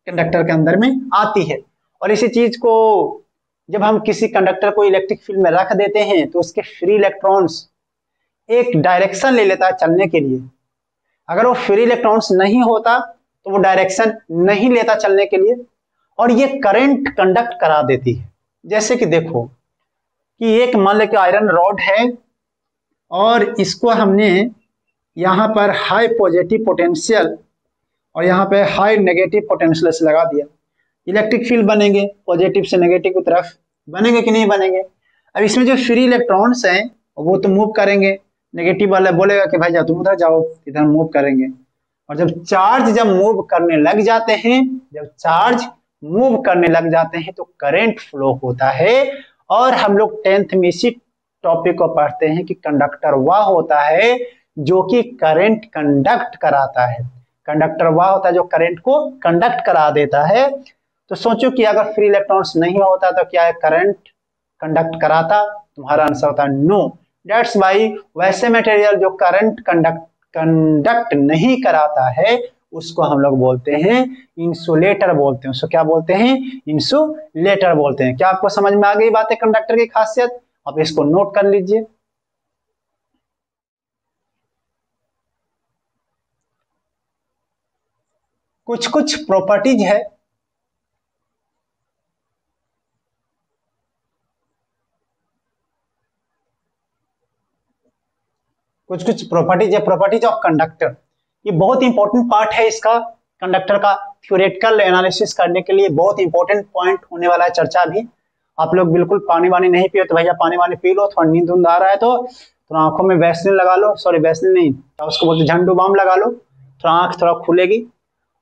कंडक्टर के अंदर में आती है। और इसी चीज को जब हम किसी कंडक्टर को इलेक्ट्रिक फील्ड में रख देते हैं तो उसके फ्री इलेक्ट्रॉन्स एक डायरेक्शन ले लेता है चलने के लिए। अगर वो फ्री इलेक्ट्रॉन्स नहीं होता तो वो डायरेक्शन नहीं लेता चलने के लिए और ये करंट कंडक्ट करा देती है। जैसे कि देखो कि एक मान ले कि आयरन रॉड है और इसको हमने यहाँ पर हाई पॉजिटिव पोटेंशियल और यहाँ पे हाई नेगेटिव पोटेंशियल से लगा दिया, इलेक्ट्रिक फील्ड बनेंगे, पॉजिटिव से नेगेटिव की तरफ बनेंगे कि नहीं बनेंगे? अब इसमें जो फ्री इलेक्ट्रॉन्स हैं वो तो मूव करेंगे, नेगेटिव वाला बोलेगा कि भाई जाओ तुम उधर जाओ, इधर मूव करेंगे। और जब चार्ज मूव करने लग जाते हैं तो करंट फ्लो होता है। और हम लोग 10th में इसी टॉपिक को पढ़ते हैं कि कंडक्टर वह होता है जो कि करंट कंडक्ट कराता है। कंडक्टर वह होता है जो करंट को कंडक्ट करा देता है। तो सोचो कि अगर फ्री इलेक्ट्रॉन्स नहीं होता तो क्या है? करंट कंडक्ट कराता? तुम्हारा आंसर होता है नो। दैट्स वाई वैसे मटेरियल जो करंट कंडक्ट नहीं कराता है उसको हम लोग बोलते हैं इंसुलेटर बोलते हैं। उसको क्या बोलते हैं? इंसुलेटर बोलते हैं। क्या आपको समझ में आ गई बातें कंडक्टर की खासियत? आप इसको नोट कर लीजिए। कुछ कुछ प्रॉपर्टीज है प्रॉपर्टीज ऑफ कंडक्टर। ये बहुत इंपॉर्टेंट पार्ट है इसका, कंडक्टर का थ्योरेटिकल एनालिसिस करने के लिए बहुत इंपॉर्टेंट पॉइंट होने वाला है चर्चा भी। आप लोग बिल्कुल पानी वानी नहीं पियो तो भैया पानी वानी पी लो, थोड़ा नींद उंद आ रहा है तो थोड़ा आंखों में वैसलीन लगा लो, सॉरी वैसलीन नहीं, उसको बोलते झंडू बाम लगा लो, थोड़ा आंख थोड़ा खुलेगी,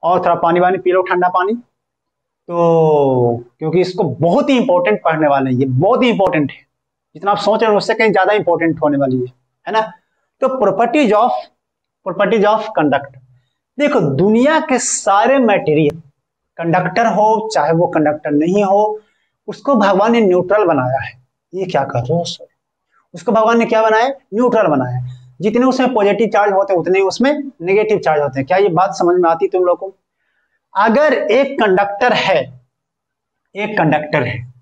और थोड़ा पानी वानी पी लो, ठंडा पानी। तो क्योंकि इसको बहुत ही इंपॉर्टेंट पढ़ने वाले हैं, ये बहुत ही इंपॉर्टेंट है, जितना आप सोच रहे हैं उससे कहीं ज्यादा इंपॉर्टेंट होने वाली है ना। तो प्रॉपर्टीज ऑफ कंडक्टर, देखो दुनिया के सारे मटेरियल, कंडक्टर हो चाहे वो कंडक्टर नहीं हो, उसको भगवान ने न्यूट्रल बनाया है। ये क्या कर रहे हो सर, उसको भगवान ने क्या बनाया, न्यूट्रल बनाया है। जितने उसमें पॉजिटिव चार्ज होते हैं उतने उसमें नेगेटिव चार्ज होते हैं। क्या ये बात समझ में आती तुम लोगों को? अगर एक कंडक्टर है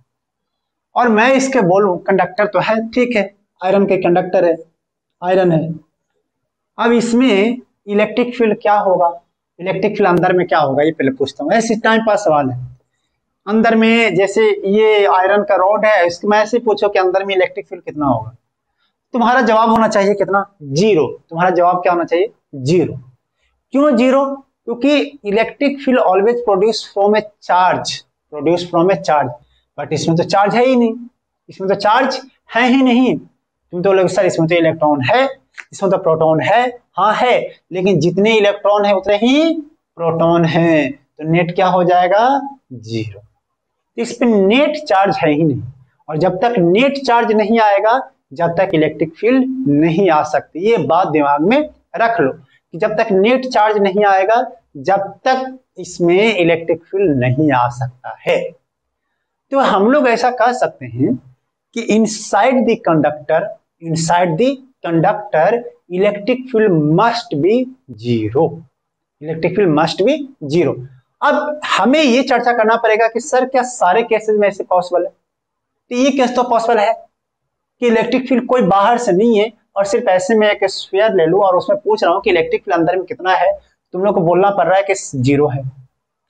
और मैं इसके बोलूं कंडक्टर तो है, ठीक है, आयरन के कंडक्टर है, आयरन है, अब इसमें इलेक्ट्रिक फील्ड क्या होगा, इलेक्ट्रिक फील्ड अंदर में क्या होगा, ये पहले पूछता हूँ, ऐसे टाइम पास सवाल है। अंदर में जैसे ये आयरन का रॉड है, इसको मैं ऐसे पूछो कि अंदर में इलेक्ट्रिक फील्ड कितना होगा, तुम्हारा जवाब होना चाहिए कितना, 0। तुम्हारा जवाब क्या होना चाहिए, 0। क्यों 0? क्योंकि electric field always produce from A charge, but इसमें तो चार्ज है ही नहीं, इसमें तो चार्ज है ही नहीं। तुम तो लोग सर इसमें तो इलेक्ट्रॉन है, इसमें तो प्रोटॉन है, हाँ है, लेकिन जितने इलेक्ट्रॉन है उतने ही प्रोटॉन है, तो नेट क्या हो जाएगा, 0। इस पे नेट चार्ज है ही नहीं, और जब तक नेट चार्ज नहीं आएगा जब तक इलेक्ट्रिक फील्ड नहीं आ सकती। ये बात दिमाग में रख लो कि जब तक नेट चार्ज नहीं आएगा जब तक इसमें इलेक्ट्रिक फील्ड नहीं आ सकता है। तो हम लोग ऐसा कह सकते हैं कि inside the conductor electric field must be 0, electric field must be 0। अब हमें ये चर्चा करना पड़ेगा कि सर क्या सारे केसेस में ऐसे पॉसिबल है? तो ये केस तो पॉसिबल है कि इलेक्ट्रिक फील्ड कोई बाहर से नहीं है, और सिर्फ ऐसे में एक स्फीयर ले लूं और उसमें पूछ रहा हूं कि इलेक्ट्रिक फील्ड अंदर में कितना है, तुम लोग को बोलना पड़ रहा है कि 0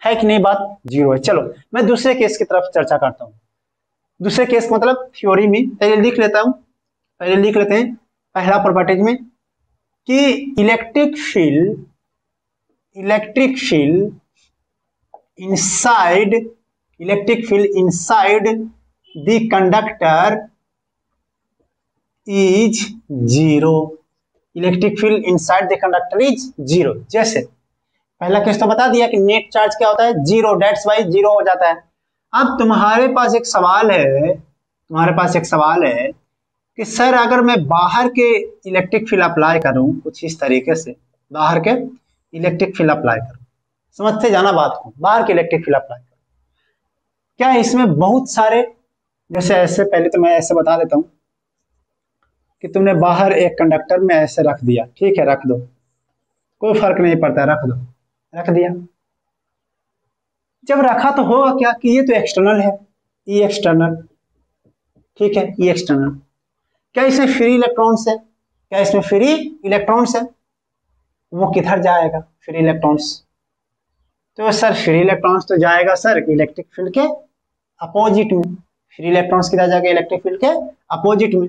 है कि नहीं, बात 0 है। चलो मैं दूसरे केस की तरफ चर्चा करता हूं। दूसरे केस मतलब थ्योरी में पहले लिख लेते हैं पहला प्रॉपर्टीज में कि electric field inside the conductor is 0, electric field inside the conductor is 0। जैसे पहला केस तो बता दिया कि नेट चार्ज क्या होता है, 0, डेट्स वाई 0 हो जाता है। अब तुम्हारे पास एक सवाल है कि सर अगर मैं बाहर के इलेक्ट्रिक फील्ड अप्लाई करूं कुछ इस तरीके से, बाहर के इलेक्ट्रिक फील्ड अप्लाई करूं, समझते जाना बात को, बाहर के इलेक्ट्रिक फील्ड अप्लाई करूं, क्या इसमें बहुत सारे, जैसे ऐसे पहले तो मैं ऐसे बता देता हूं कि तुमने बाहर एक कंडक्टर में ऐसे रख दिया, ठीक है, रख दो, कोई फर्क नहीं पड़ता, रख दिया। जब रखा तो होगा क्या कि ये तो एक्सटर्नल है, ई एक्सटर्नल, ठीक है, ई एक्सटर्नल, क्या इसमें फ्री इलेक्ट्रॉन्स है, वो किधर जाएगा फ्री इलेक्ट्रॉन्स? तो सर फ्री इलेक्ट्रॉन्स तो जाएगा सर इलेक्ट्रिक फील्ड के अपोजिट में, फ्री इलेक्ट्रॉन्स किधर जाएगा, इलेक्ट्रिक फील्ड के अपोजिट में,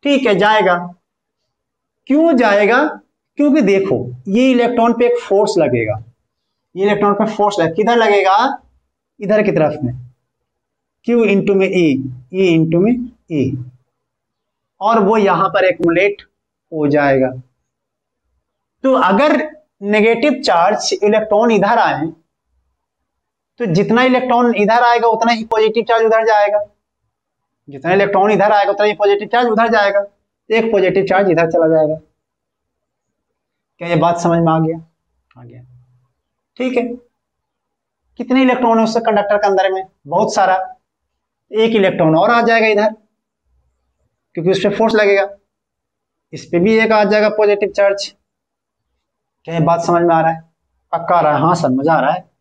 ठीक है, जाएगा। क्यों जाएगा? क्योंकि देखो ये इलेक्ट्रॉन पे एक फोर्स लगेगा, किधर लगेगा, इधर की तरफ में, Q इंटू में E इंटू में E, और वो यहां पर एक्युमुलेट हो जाएगा। तो अगर नेगेटिव चार्ज इलेक्ट्रॉन इधर आए तो जितना इलेक्ट्रॉन इधर आएगा उतना ही पॉजिटिव चार्ज उधर जाएगा, जितना इलेक्ट्रॉन इधर आएगा उतना ही पॉजिटिव चार्ज उधर जाएगा, एक पॉजिटिव चार्ज इधर चला जाएगा। क्या ये बात समझ में आ गया? ठीक है। कितने इलेक्ट्रॉन है उस कंडक्टर के अंदर में? बहुत सारा, एक इलेक्ट्रॉन और आ जाएगा इधर क्योंकि उस पर फोर्स लगेगा, इस पे भी एक आ जाएगा पॉजिटिव चार्ज। क्या ये बात समझ में आ रहा है? पक्का आ रहा है? हाँ सर मजा आ रहा है।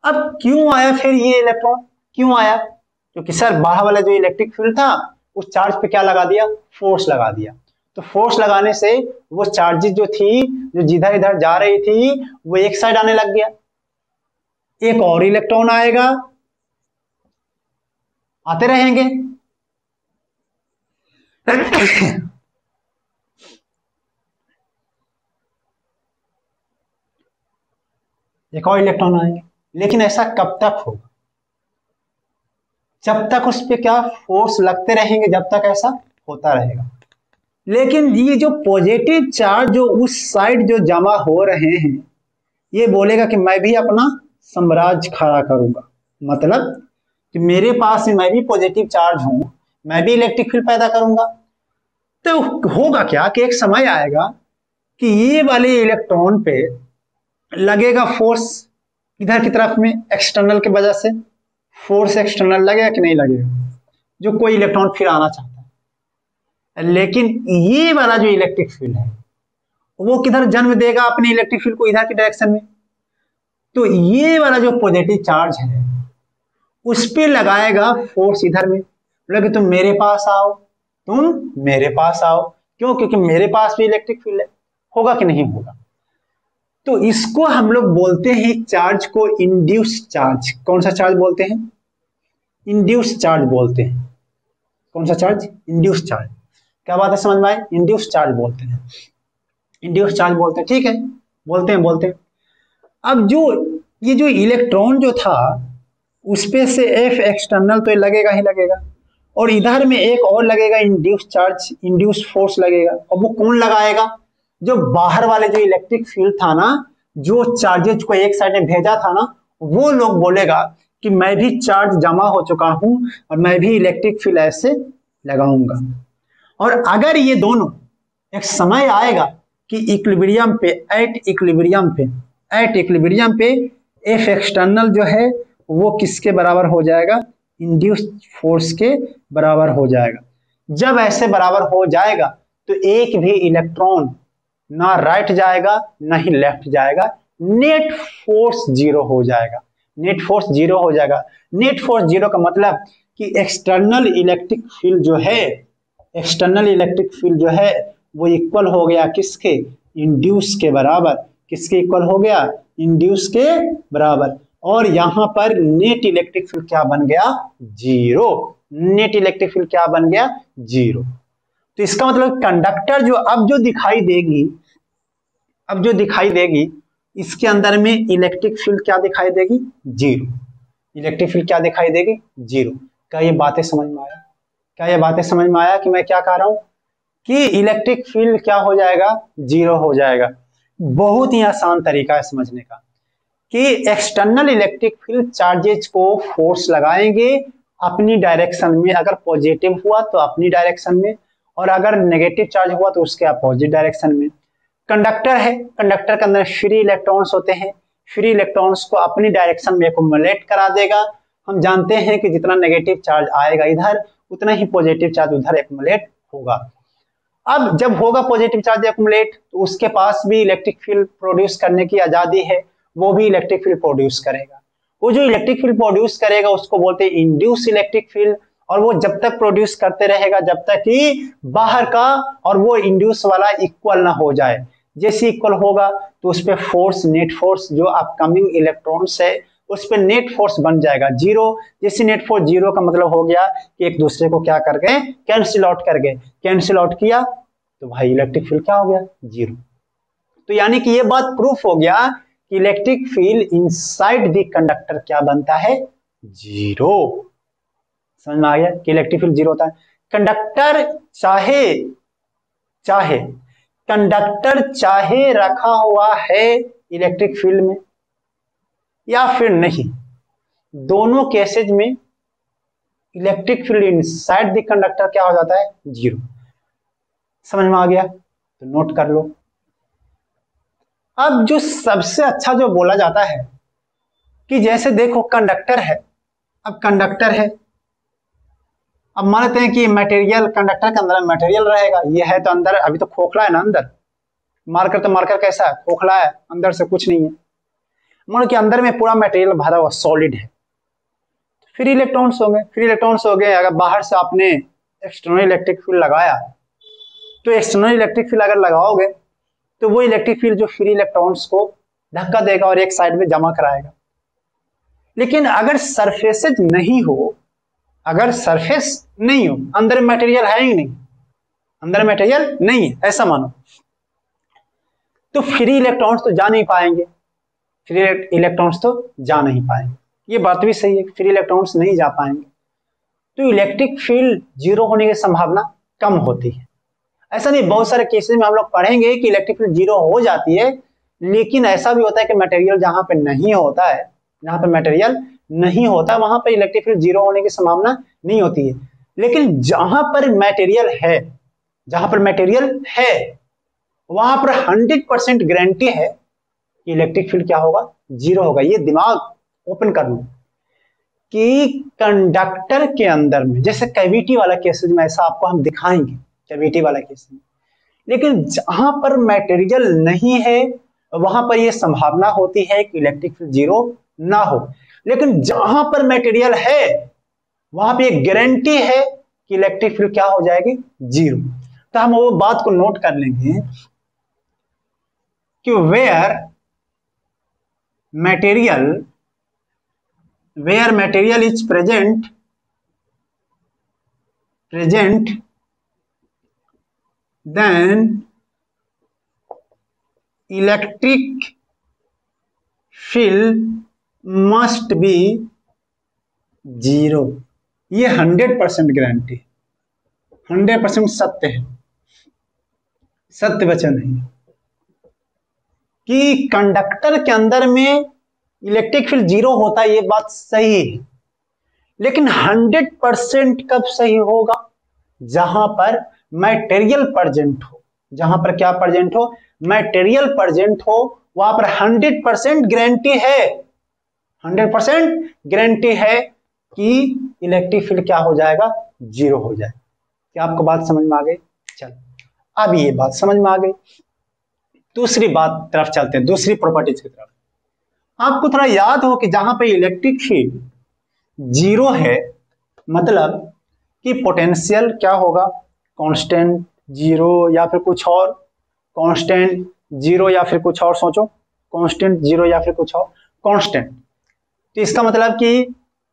अब क्यों आया फिर ये इलेक्ट्रॉन, क्यों आया? क्योंकि सर बाहर वाला जो इलेक्ट्रिक फील्ड था उस चार्ज पे क्या लगा दिया, फोर्स लगा दिया। तो फोर्स लगाने से वो चार्जेस जो थी, जो जिधर इधर जा रही थी, वो एक साइड आने लग गया। एक और इलेक्ट्रॉन आएगा, आते रहेंगे। एक और इलेक्ट्रॉन आएंगे, लेकिन ऐसा कब तक होगा, जब तक उस पर क्या फोर्स लगते रहेंगे, जब तक ऐसा होता रहेगा। लेकिन ये जो पॉजिटिव चार्ज जो उस साइड जो जमा हो रहे हैं, ये बोलेगा कि मैं भी अपना साम्राज्य खड़ा करूंगा, मतलब कि मेरे पास मैं भी पॉजिटिव चार्ज हूं, मैं भी इलेक्ट्रिक फील्ड पैदा करूंगा। तो होगा क्या कि एक समय आएगा कि ये वाले इलेक्ट्रॉन पे लगेगा फोर्स इधर की तरफ में, एक्सटर्नल के वजह से फोर्स एक्सटर्नल लगेगा कि नहीं लगेगा, जो कोई इलेक्ट्रॉन फिर आना चाहता है। लेकिन ये वाला जो इलेक्ट्रिक फील्ड है वो किधर जन्म देगा अपने इलेक्ट्रिक फील्ड को, इधर की डायरेक्शन में। तो ये वाला जो पॉजिटिव चार्ज है उस पर लगाएगा फोर्स इधर में, बोले तुम मेरे पास आओ, तुम मेरे पास आओ। क्यों? क्योंकि मेरे पास भी इलेक्ट्रिक फील्ड है। होगा कि नहीं होगा? तो इसको हम लोग बोलते हैं चार्ज को इंड्यूस चार्ज। कौन सा चार्ज बोलते हैं? इंड्यूस चार्ज बोलते हैं। कौन सा चार्ज? Induce charge. क्या बात है, समझ में आई? इंड्यूस चार्ज बोलते हैं, इंड्यूस चार्ज बोलते हैं। ठीक है, बोलते हैं। अब जो ये जो इलेक्ट्रॉन जो था उस पे से एफ एक्सटर्नल तो लगेगा ही लगेगा, और इधर में एक और लगेगा इंड्यूस चार्ज, इंड्यूस फोर्स लगेगा। और वो कौन लगाएगा? जो बाहर वाले जो इलेक्ट्रिक फील्ड था ना, जो चार्जेज को एक साइड में भेजा था ना, वो लोग बोलेगा कि मैं भी चार्ज जमा हो चुका हूं और मैं भी इलेक्ट्रिक फील्ड ऐसे लगाऊंगा। और अगर ये दोनों, एक समय आएगा कि इक्विलिब्रियम पे, एट इक्विलिब्रियम पे एफ एक्सटर्नल जो है वो किसके बराबर हो जाएगा? इंड्यूस फोर्स के बराबर हो जाएगा। जब ऐसे बराबर हो जाएगा तो एक भी इलेक्ट्रॉन ना राइट जाएगा ना ही लेफ्ट जाएगा, नेट फोर्स जीरो हो जाएगा। नेट फोर्स जीरो हो जाएगा। नेट फोर्स जीरो का मतलब कि एक्सटर्नल इलेक्ट्रिक फील्ड जो है, एक्सटर्नल इलेक्ट्रिक फील्ड जो है वो इक्वल हो गया किसके? इंड्यूस के बराबर। किसके इक्वल हो गया? इंड्यूस के बराबर। और यहां पर नेट इलेक्ट्रिक फील्ड क्या बन गया? जीरो। नेट इलेक्ट्रिक फील्ड क्या बन गया? जीरो। तो इसका मतलब कंडक्टर जो अब जो दिखाई देगी इसके अंदर में इलेक्ट्रिक फील्ड क्या दिखाई देगी? जीरो। इलेक्ट्रिक फील्ड क्या दिखाई देगी? जीरो। क्या ये बातें समझ में आया? क्या ये बातें समझ में आया कि मैं क्या कह रहा हूं कि इलेक्ट्रिक फील्ड क्या हो जाएगा? जीरो हो जाएगा। बहुत ही आसान तरीका है समझने का कि एक्सटर्नल इलेक्ट्रिक फील्ड चार्जेज को फोर्स लगाएंगे अपनी डायरेक्शन में। अगर पॉजिटिव हुआ तो अपनी डायरेक्शन में, और अगर नेगेटिव चार्ज हुआ तो उसके अपोजिट डायरेक्शन में। कंडक्टर है, कंडक्टर के अंदर फ्री इलेक्ट्रॉन्स होते हैं, फ्री इलेक्ट्रॉन्स को अपनी डायरेक्शन में एक्युमुलेट करा देगा। हम जानते हैं कि जितना नेगेटिव चार्ज आएगा इधर उतना ही पॉजिटिव चार्ज उधर एक्युमुलेट होगा। अब जब होगा पॉजिटिव चार्ज एक्युमुलेट तो उसके पास भी इलेक्ट्रिक फील्ड प्रोड्यूस करने की आजादी है, वो भी इलेक्ट्रिक फील्ड प्रोड्यूस करेगा। वो जो इलेक्ट्रिक फील्ड प्रोड्यूस करेगा उसको बोलते हैं इंड्यूस इलेक्ट्रिक फील्ड। और वो जब तक प्रोड्यूस करते रहेगा जब तक कि बाहर का और वो इंड्यूस वाला इक्वल ना हो जाए। जैसे इक्वल होगा तो उस पर फोर्स, नेट फोर्स जो अपकमिंग इलेक्ट्रॉन्स है उस पर नेट फोर्स बन जाएगा जीरो। जैसे नेट फोर्स जीरो का मतलब हो गया कि एक दूसरे को क्या कर गए? कैंसिल आउट कर गए। कैंसिल आउट किया तो भाई इलेक्ट्रिक फील्ड क्या हो गया? जीरो। तो यानी कि ये बात प्रूफ हो गया कि electric field inside the conductor क्या बनता है? जीरो। समझ में आ गया कि इलेक्ट्रिक फील्ड जीरो होता है। कंडक्टर चाहे रखा हुआ है इलेक्ट्रिक फील्ड में या फिर नहीं, दोनों केसेज में electric field inside the conductor क्या हो जाता है? जीरो। समझ में आ गया? तो नोट कर लो। अब जो सबसे अच्छा जो बोला जाता है कि जैसे देखो कंडक्टर है, अब कंडक्टर है, अब मान लेते हैं कि मटेरियल कंडक्टर के अंदर मटेरियल रहेगा, ये है तो अंदर अभी तो खोखला है ना, अंदर मार्कर तो मार्कर कैसा है? खोखला है, अंदर से कुछ नहीं है। मान कि अंदर में पूरा मटेरियल भरा हुआ सॉलिड है, फ्री इलेक्ट्रॉन्स होंगे। फ्री इलेक्ट्रॉन्स हो गए। अगर बाहर से आपने एक्सटर्नल इलेक्ट्रिक फील्ड लगाया, तो एक्सटर्नल इलेक्ट्रिक फील्ड अगर लगाओगे तो वो इलेक्ट्रिक फील्ड जो फ्री इलेक्ट्रॉन्स को धक्का देगा और एक साइड में जमा कराएगा। लेकिन अगर सरफेसेज नहीं हो, अगर सरफेस नहीं हो, अंदर मटेरियल है ही नहीं, अंदर मटेरियल नहीं है ऐसा मानो, तो फ्री इलेक्ट्रॉन्स तो जा नहीं पाएंगे, फ्री इलेक्ट्रॉन्स तो जा नहीं पाएंगे। ये बात भी सही है, फ्री इलेक्ट्रॉन्स नहीं जा पाएंगे तो इलेक्ट्रिक फील्ड जीरो होने की संभावना कम होती है। ऐसा नहीं, बहुत सारे केसेस में हम लोग पढ़ेंगे कि इलेक्ट्रिक फील्ड जीरो हो जाती है, लेकिन ऐसा भी होता है कि मटेरियल जहां पे नहीं होता है, जहां पे मटेरियल नहीं होता वहां पर इलेक्ट्रिक फील्ड जीरो होने की संभावना नहीं होती है। लेकिन जहां पर मटेरियल है, जहां पर मटेरियल है वहां पर 100% गारंटी है कि इलेक्ट्रिक फील्ड क्या होगा, जीरो होगा। ये दिमाग ओपन कर लो कि कंडक्टर के अंदर में, जैसे कैविटी वाला केसेज में ऐसा आपको हम दिखाएंगे, कैविटी वाला केस में, लेकिन जहां पर मटेरियल नहीं है वहां पर यह संभावना होती है कि इलेक्ट्रिक फील्ड जीरो ना हो। लेकिन जहां पर मटेरियल है वहां पे एक गारंटी है कि इलेक्ट्रिक फील्ड क्या हो जाएगी, जीरो। तो हम वो बात को नोट कर लेंगे कि where material is present then electric field must be zero. ये 100% गारंटी, 100% सत्य है, सत्य वचन है कि कंडक्टर के अंदर में इलेक्ट्रिक फील्ड जीरो होता है। ये बात सही है, लेकिन 100% कब सही होगा, जहां पर मटेरियल प्रेजेंट हो। जहां पर क्या प्रेजेंट हो, मटेरियल प्रेजेंट हो, वहां पर 100% गारंटी है, 100% गारंटी है कि इलेक्ट्रिक फील्ड क्या हो जाएगा, जीरो हो जाए। क्या आपको बात समझ में आ गई? चलो अब ये बात समझ में आ गई, दूसरी बात तरफ चलते हैं, दूसरी प्रॉपर्टीज की तरफ। आपको थोड़ा याद हो कि जहां पे इलेक्ट्रिक फील्ड जीरो है मतलब कि पोटेंशियल क्या होगा, कांस्टेंट जीरो या फिर कुछ और, कांस्टेंट जीरो या फिर कुछ और, सोचो कांस्टेंट जीरो या फिर कुछ और कांस्टेंट। तो इसका मतलब कि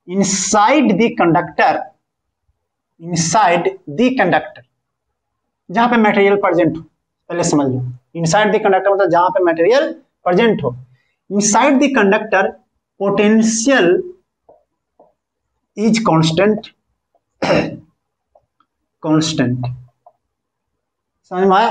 inside the conductor, inside the conductor जहां पे मटेरियल प्रेजेंट हो, पहले समझ लो, इनसाइड द कंडक्टर मतलब जहां पे मटेरियल प्रेजेंट हो, inside the conductor potential is constant, constant. समझ में आया?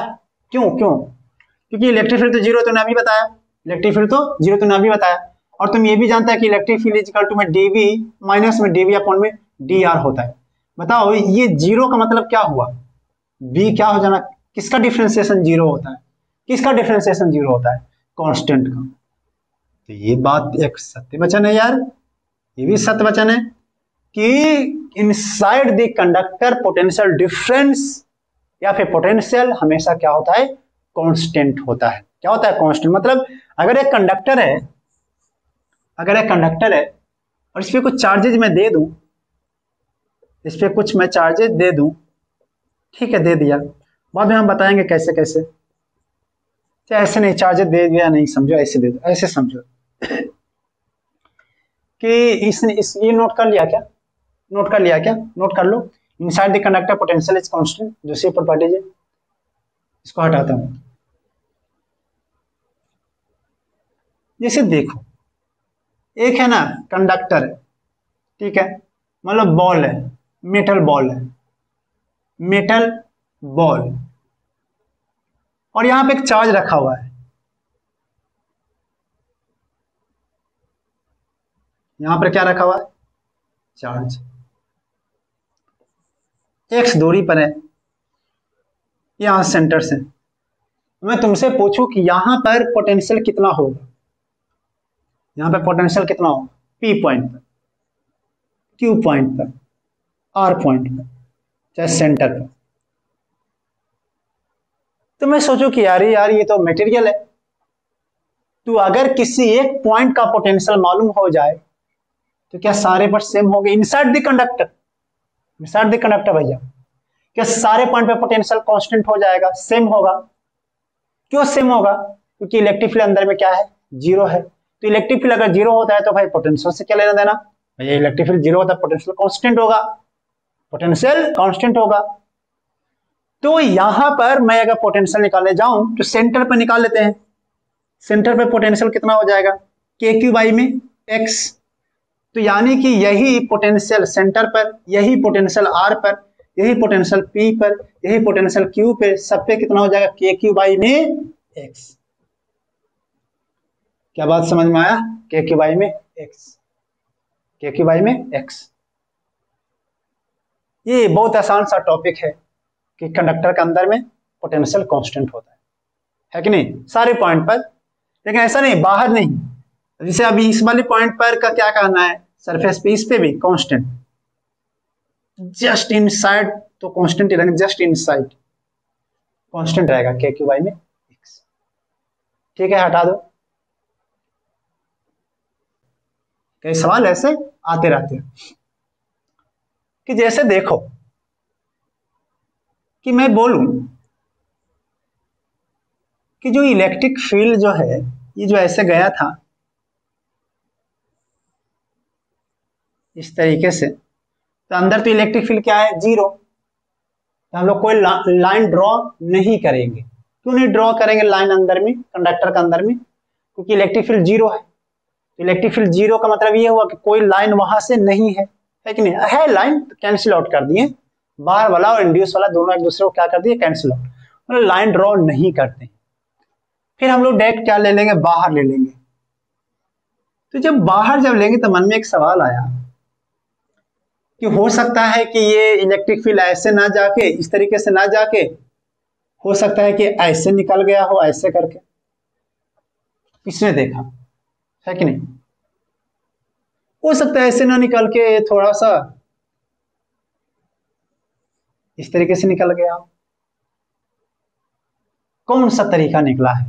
क्यों? क्योंकि इलेक्ट्रिक फील्ड तो जीरो तो ना भी बताया, इलेक्ट्रिक फील्ड तो जीरो तो ना भी बताया, और तुम ये भी जानता है कि electric field is equal to में डीवी माइनस में डीवी अपॉन में डी आर होता है। बताओ ये जीरो का मतलब क्या हुआ, बी क्या हो जाना, किसका डिफरेंशिएशन जीरो होता है, किसका डिफरेंशिएशन जीरो होता है, कांस्टेंट का। तो ये बात एक सत्य वचन है यार, ये भी सत्य वचन है कि inside the conductor potential difference या फिर पोटेंशियल हमेशा क्या होता है, कांस्टेंट होता है। क्या होता है, कांस्टेंट। मतलब अगर एक कंडक्टर है, अगर एक कंडक्टर है और इस पे कुछ चार्जेज मैं दे दूं, इस पे कुछ मैं चार्जेज दे दूं, ठीक है दे दिया, बाद में हम बताएंगे कैसे कैसे, ऐसे नहीं चार्जेज दे दिया नहीं समझो, ऐसे दे दो, ऐसे समझो कि ये नोट कर लिया क्या, नोट कर लिया क्या, नोट कर लो। Inside the conductor potential is constant, दूसरी प्रॉपर्टी है, इसको हटाता हूं। जैसे देखो एक है ना कंडक्टर है, ठीक है, मतलब बॉल है, मेटल बॉल है, मेटल बॉल, और यहां पे एक चार्ज रखा हुआ है, यहां पर क्या रखा हुआ है, चार्ज एक्स दूरी पर है, यहां सेंटर से। मैं तुमसे पूछूं कि यहां पर पोटेंशियल कितना होगा, यहां पर पोटेंशियल कितना होगा, पी पॉइंट पर, क्यू पॉइंट पर, आर पॉइंट पर, चाहे सेंटर पर। तो मैं सोचूं कि यार ये तो मटेरियल है, तो अगर किसी एक पॉइंट का पोटेंशियल मालूम हो जाए तो क्या सारे पर सेम होंगे, inside the conductor, inside the conductor भैया। क्या सारे पॉइंट पे पोटेंशियल कांस्टेंट हो जाएगा, सेम होगा? क्यों सेम होगा? क्योंकि इलेक्ट्रिक फील्ड अंदर में क्या है, जीरो है। तो इलेक्ट्रिक फील्ड अगर जीरो होता है तो भाई पोटेंशियल से क्या लेना देना, भैया इलेक्ट्रिक फील्ड जीरो होता है, पोटेंशियल कांस्टेंट होगा, पोटेंशियल कांस्टेंट होगा। तो यहां पर मैं अगर पोटेंशियल निकालने जाऊं तो सेंटर पर निकाल लेते हैं। सेंटर पे पोटेंशियल कितना हो जाएगा, के क्यू बाई में एक्स। तो यानी कि यही पोटेंशियल सेंटर पर, यही पोटेंशियल आर पर, यही पोटेंशियल पी पर, यही पोटेंशियल क्यू पे, सब पे कितना हो जाएगा, के क्यू बाई में एक्स। क्या बात समझ में आया, के क्यू बाई में एक्स, के क्यू बाई में एक्स। ये बहुत आसान सा टॉपिक है कि कंडक्टर के अंदर में पोटेंशियल कांस्टेंट होता है कि नहीं, सारे पॉइंट पर। लेकिन ऐसा नहीं, बाहर नहीं। जैसे अभी इस वाले पॉइंट पर का क्या कहना है, सरफेस पे, इस पे भी कांस्टेंट, जस्ट इनसाइड तो कांस्टेंट ही रहेगा, जस्ट इनसाइड कांस्टेंट रहेगा के क्यू बाई में एक्स। ठीक है, हटा दो। कई सवाल ऐसे आते रहते हैं कि जैसे देखो कि मैं बोलूं कि जो इलेक्ट्रिक फील्ड जो है ये जो ऐसे गया था इस तरीके से, तो अंदर तो इलेक्ट्रिक फील्ड क्या है, जीरो। तो हम लोग कोई लाइन ड्रॉ नहीं करेंगे। क्यों नहीं ड्रॉ करेंगे लाइन अंदर में, कंडक्टर के अंदर में? क्योंकि इलेक्ट्रिक फील्ड जीरो है। तो इलेक्ट्रिक फील्ड जीरो का मतलब ये हुआ कि कोई लाइन वहां से नहीं है कि नहीं है? लाइन तो कैंसिल आउट कर दिए, बाहर वाला और इंड्यूस वाला दोनों एक दूसरे को क्या कर दिए, कैंसिल आउट, मतलब लाइन ड्रॉ नहीं करते। फिर हम लोग डायरेक्ट क्या ले लेंगे, बाहर ले लेंगे। तो जब बाहर जब लेंगे तो मन में एक सवाल आया कि हो सकता है कि ये इलेक्ट्रिक फील्ड ऐसे ना जाके, इस तरीके से ना जाके, हो सकता है कि ऐसे निकल गया हो, ऐसे करके। किसने देखा है कि नहीं? हो सकता है ऐसे ना निकल के थोड़ा सा इस तरीके से निकल गया हो। कौन सा तरीका निकला है?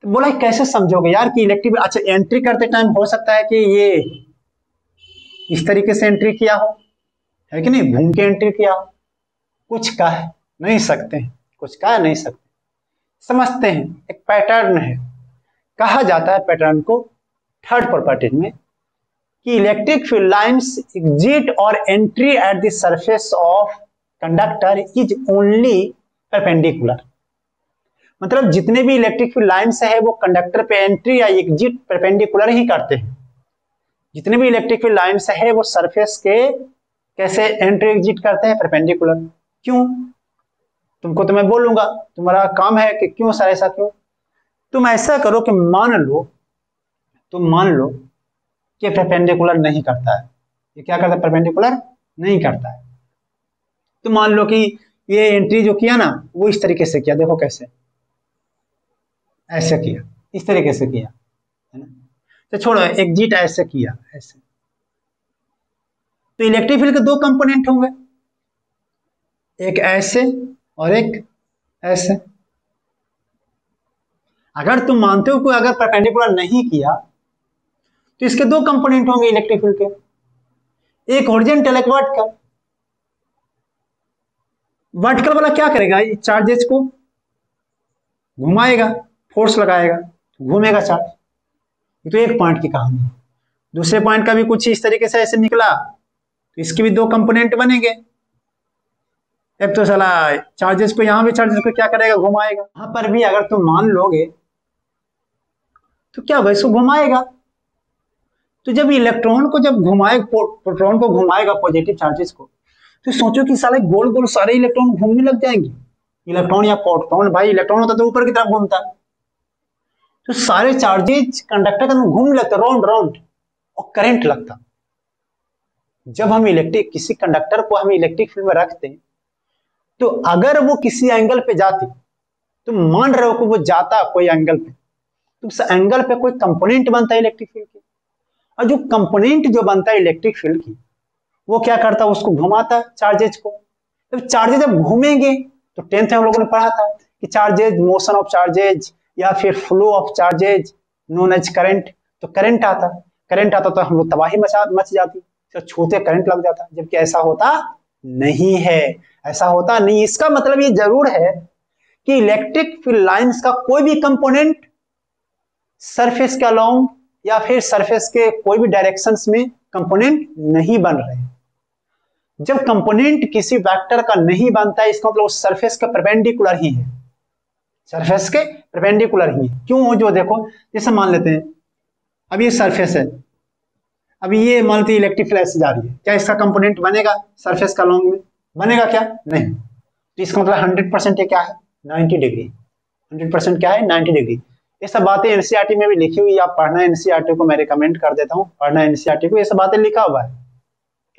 तो बोला कैसे समझोगे यार कि इलेक्ट्रिक, अच्छा एंट्री करते टाइम हो सकता है कि ये इस तरीके से एंट्री किया हो, है कि नहीं, घूम के एंट्री किया हो। कुछ कह नहीं सकते, कुछ कह नहीं सकते, समझते हैं। एक पैटर्न है, कहा जाता है पैटर्न को थर्ड प्रॉपर्टी में कि इलेक्ट्रिक फील्ड लाइंस एग्जिट और entry at the surface of conductor is only perpendicular. मतलब जितने भी इलेक्ट्रिक फील्ड लाइंस है वो कंडक्टर पे एंट्री या एग्जिट परपेंडिकुलर ही करते हैं। जितने भी इलेक्ट्रिक फील्ड लाइंस है वो सरफेस के कैसे एंट्री एग्जिट करते हैं, परपेंडिकुलर। क्यों? तुमको तो मैं बोलूंगा, तुम्हारा काम है कि क्यों सर ऐसा क्यों। तुम ऐसा करो कि तुम मान लो कि परपेंडिकुलर नहीं करता है। ये क्या करता है, परपेंडिकुलर नहीं करता है। तो मान लो कि ये एंट्री जो किया ना वो इस तरीके से किया, देखो कैसे, ऐसे किया, इस तरीके से किया, है ना। तो छोड़ो, एग्जिट ऐसे किया, ऐसे। तो इलेक्ट्रिक फील्ड के दो कंपोनेंट होंगे, एक ऐसे और एक ऐसे। अगर तुम मानते हो कि अगर परपेंडिकुलर नहीं किया तो इसके दो कंपोनेंट होंगे इलेक्ट्रिक फील्ड के, एक हॉरिजॉन्टल एक वर्टिकल। वर्टिकल वाला क्या करेगा, चार्जेस को घुमाएगा, फोर्स लगाएगा, घूमेगा चार्ज। ये तो एक पॉइंट की कहानी है। दूसरे पॉइंट का भी कुछ इस तरीके से ऐसे निकला तो इसके भी दो कंपोनेंट बनेंगे। एक तो साला चार्जेस को, यहां भी चार्जेस को क्या करेगा, घुमाएगा। यहां पर भी अगर तुम मान लोगे तो क्या वैसे घुमाएगा। तो जब इलेक्ट्रॉन को जब घुमाएगा, प्रोटॉन को घुमाएगा, पॉजिटिव चार्जेस को, तो सोचो कि साले गोल गोल सारे इलेक्ट्रॉन घूमने लग जाएंगे। इलेक्ट्रॉन या प्रोटॉन, भाई इलेक्ट्रॉन होता तो ऊपर की तरफ घूमता, तो सारे चार्जेस कंडक्टर के अंदर घूमने लगता, राउंड राउंड, और करंट लगता। जब हम किसी कंडक्टर को हम इलेक्ट्रिक फील्ड में रखते हैं तो अगर वो किसी एंगल पे जाती, तुम मान रहे हो कि वो जाता कोई एंगल पे, तो उस एंगल पे कोई कंपोनेंट बनता है इलेक्ट्रिक फील्ड की, और जो कंपोनेंट जो बनता है इलेक्ट्रिक फील्ड की वो क्या करता है, उसको घुमाता चार्जेज को। तो चार्जेज जब घूमेंगे, तो 10th में हम लोगों ने पढ़ा था कि चार्जेज, मोशन ऑफ चार्जेज या फिर flow of charges known as current. तो करंट आता तो हम लोग तबाही मच जाती, तो छूते करंट लग जाता। जबकि ऐसा होता नहीं है, ऐसा होता नहीं। इसका मतलब ये जरूर है कि इलेक्ट्रिक फील्ड लाइंस का कोई भी कंपोनेंट सरफेस के अलोंग या फिर सरफेस के कोई भी डायरेक्शंस में कंपोनेंट नहीं बन रहे। जब कंपोनेंट किसी वेक्टर का नहीं बनता है, इसका मतलब उस सरफेस के परपेंडिकुलर ही है, सरफेस के परपेंडिकुलर ही है। क्यों? जो देखो, जैसे मान लेते हैं अब ये सरफेस है, अब ये मान लेते इलेक्ट्रिक फील्ड ऐसे जा रही है, क्या इसका कंपोनेंट बनेगा सरफेस का लॉन्ग में? बनेगा क्या? नहीं। तो इसका मतलब 100% ये क्या है? 90 डिग्री। 100% क्या है? 90 डिग्री। ये सब बातें एनसीईआरटी में भी लिखी हुई, आप पढ़ना एनसीईआरटी को, मैं रिकमेंड कर देता हूँ पढ़ना एनसीईआरटी को, ये सब बातें लिखा हुआ है,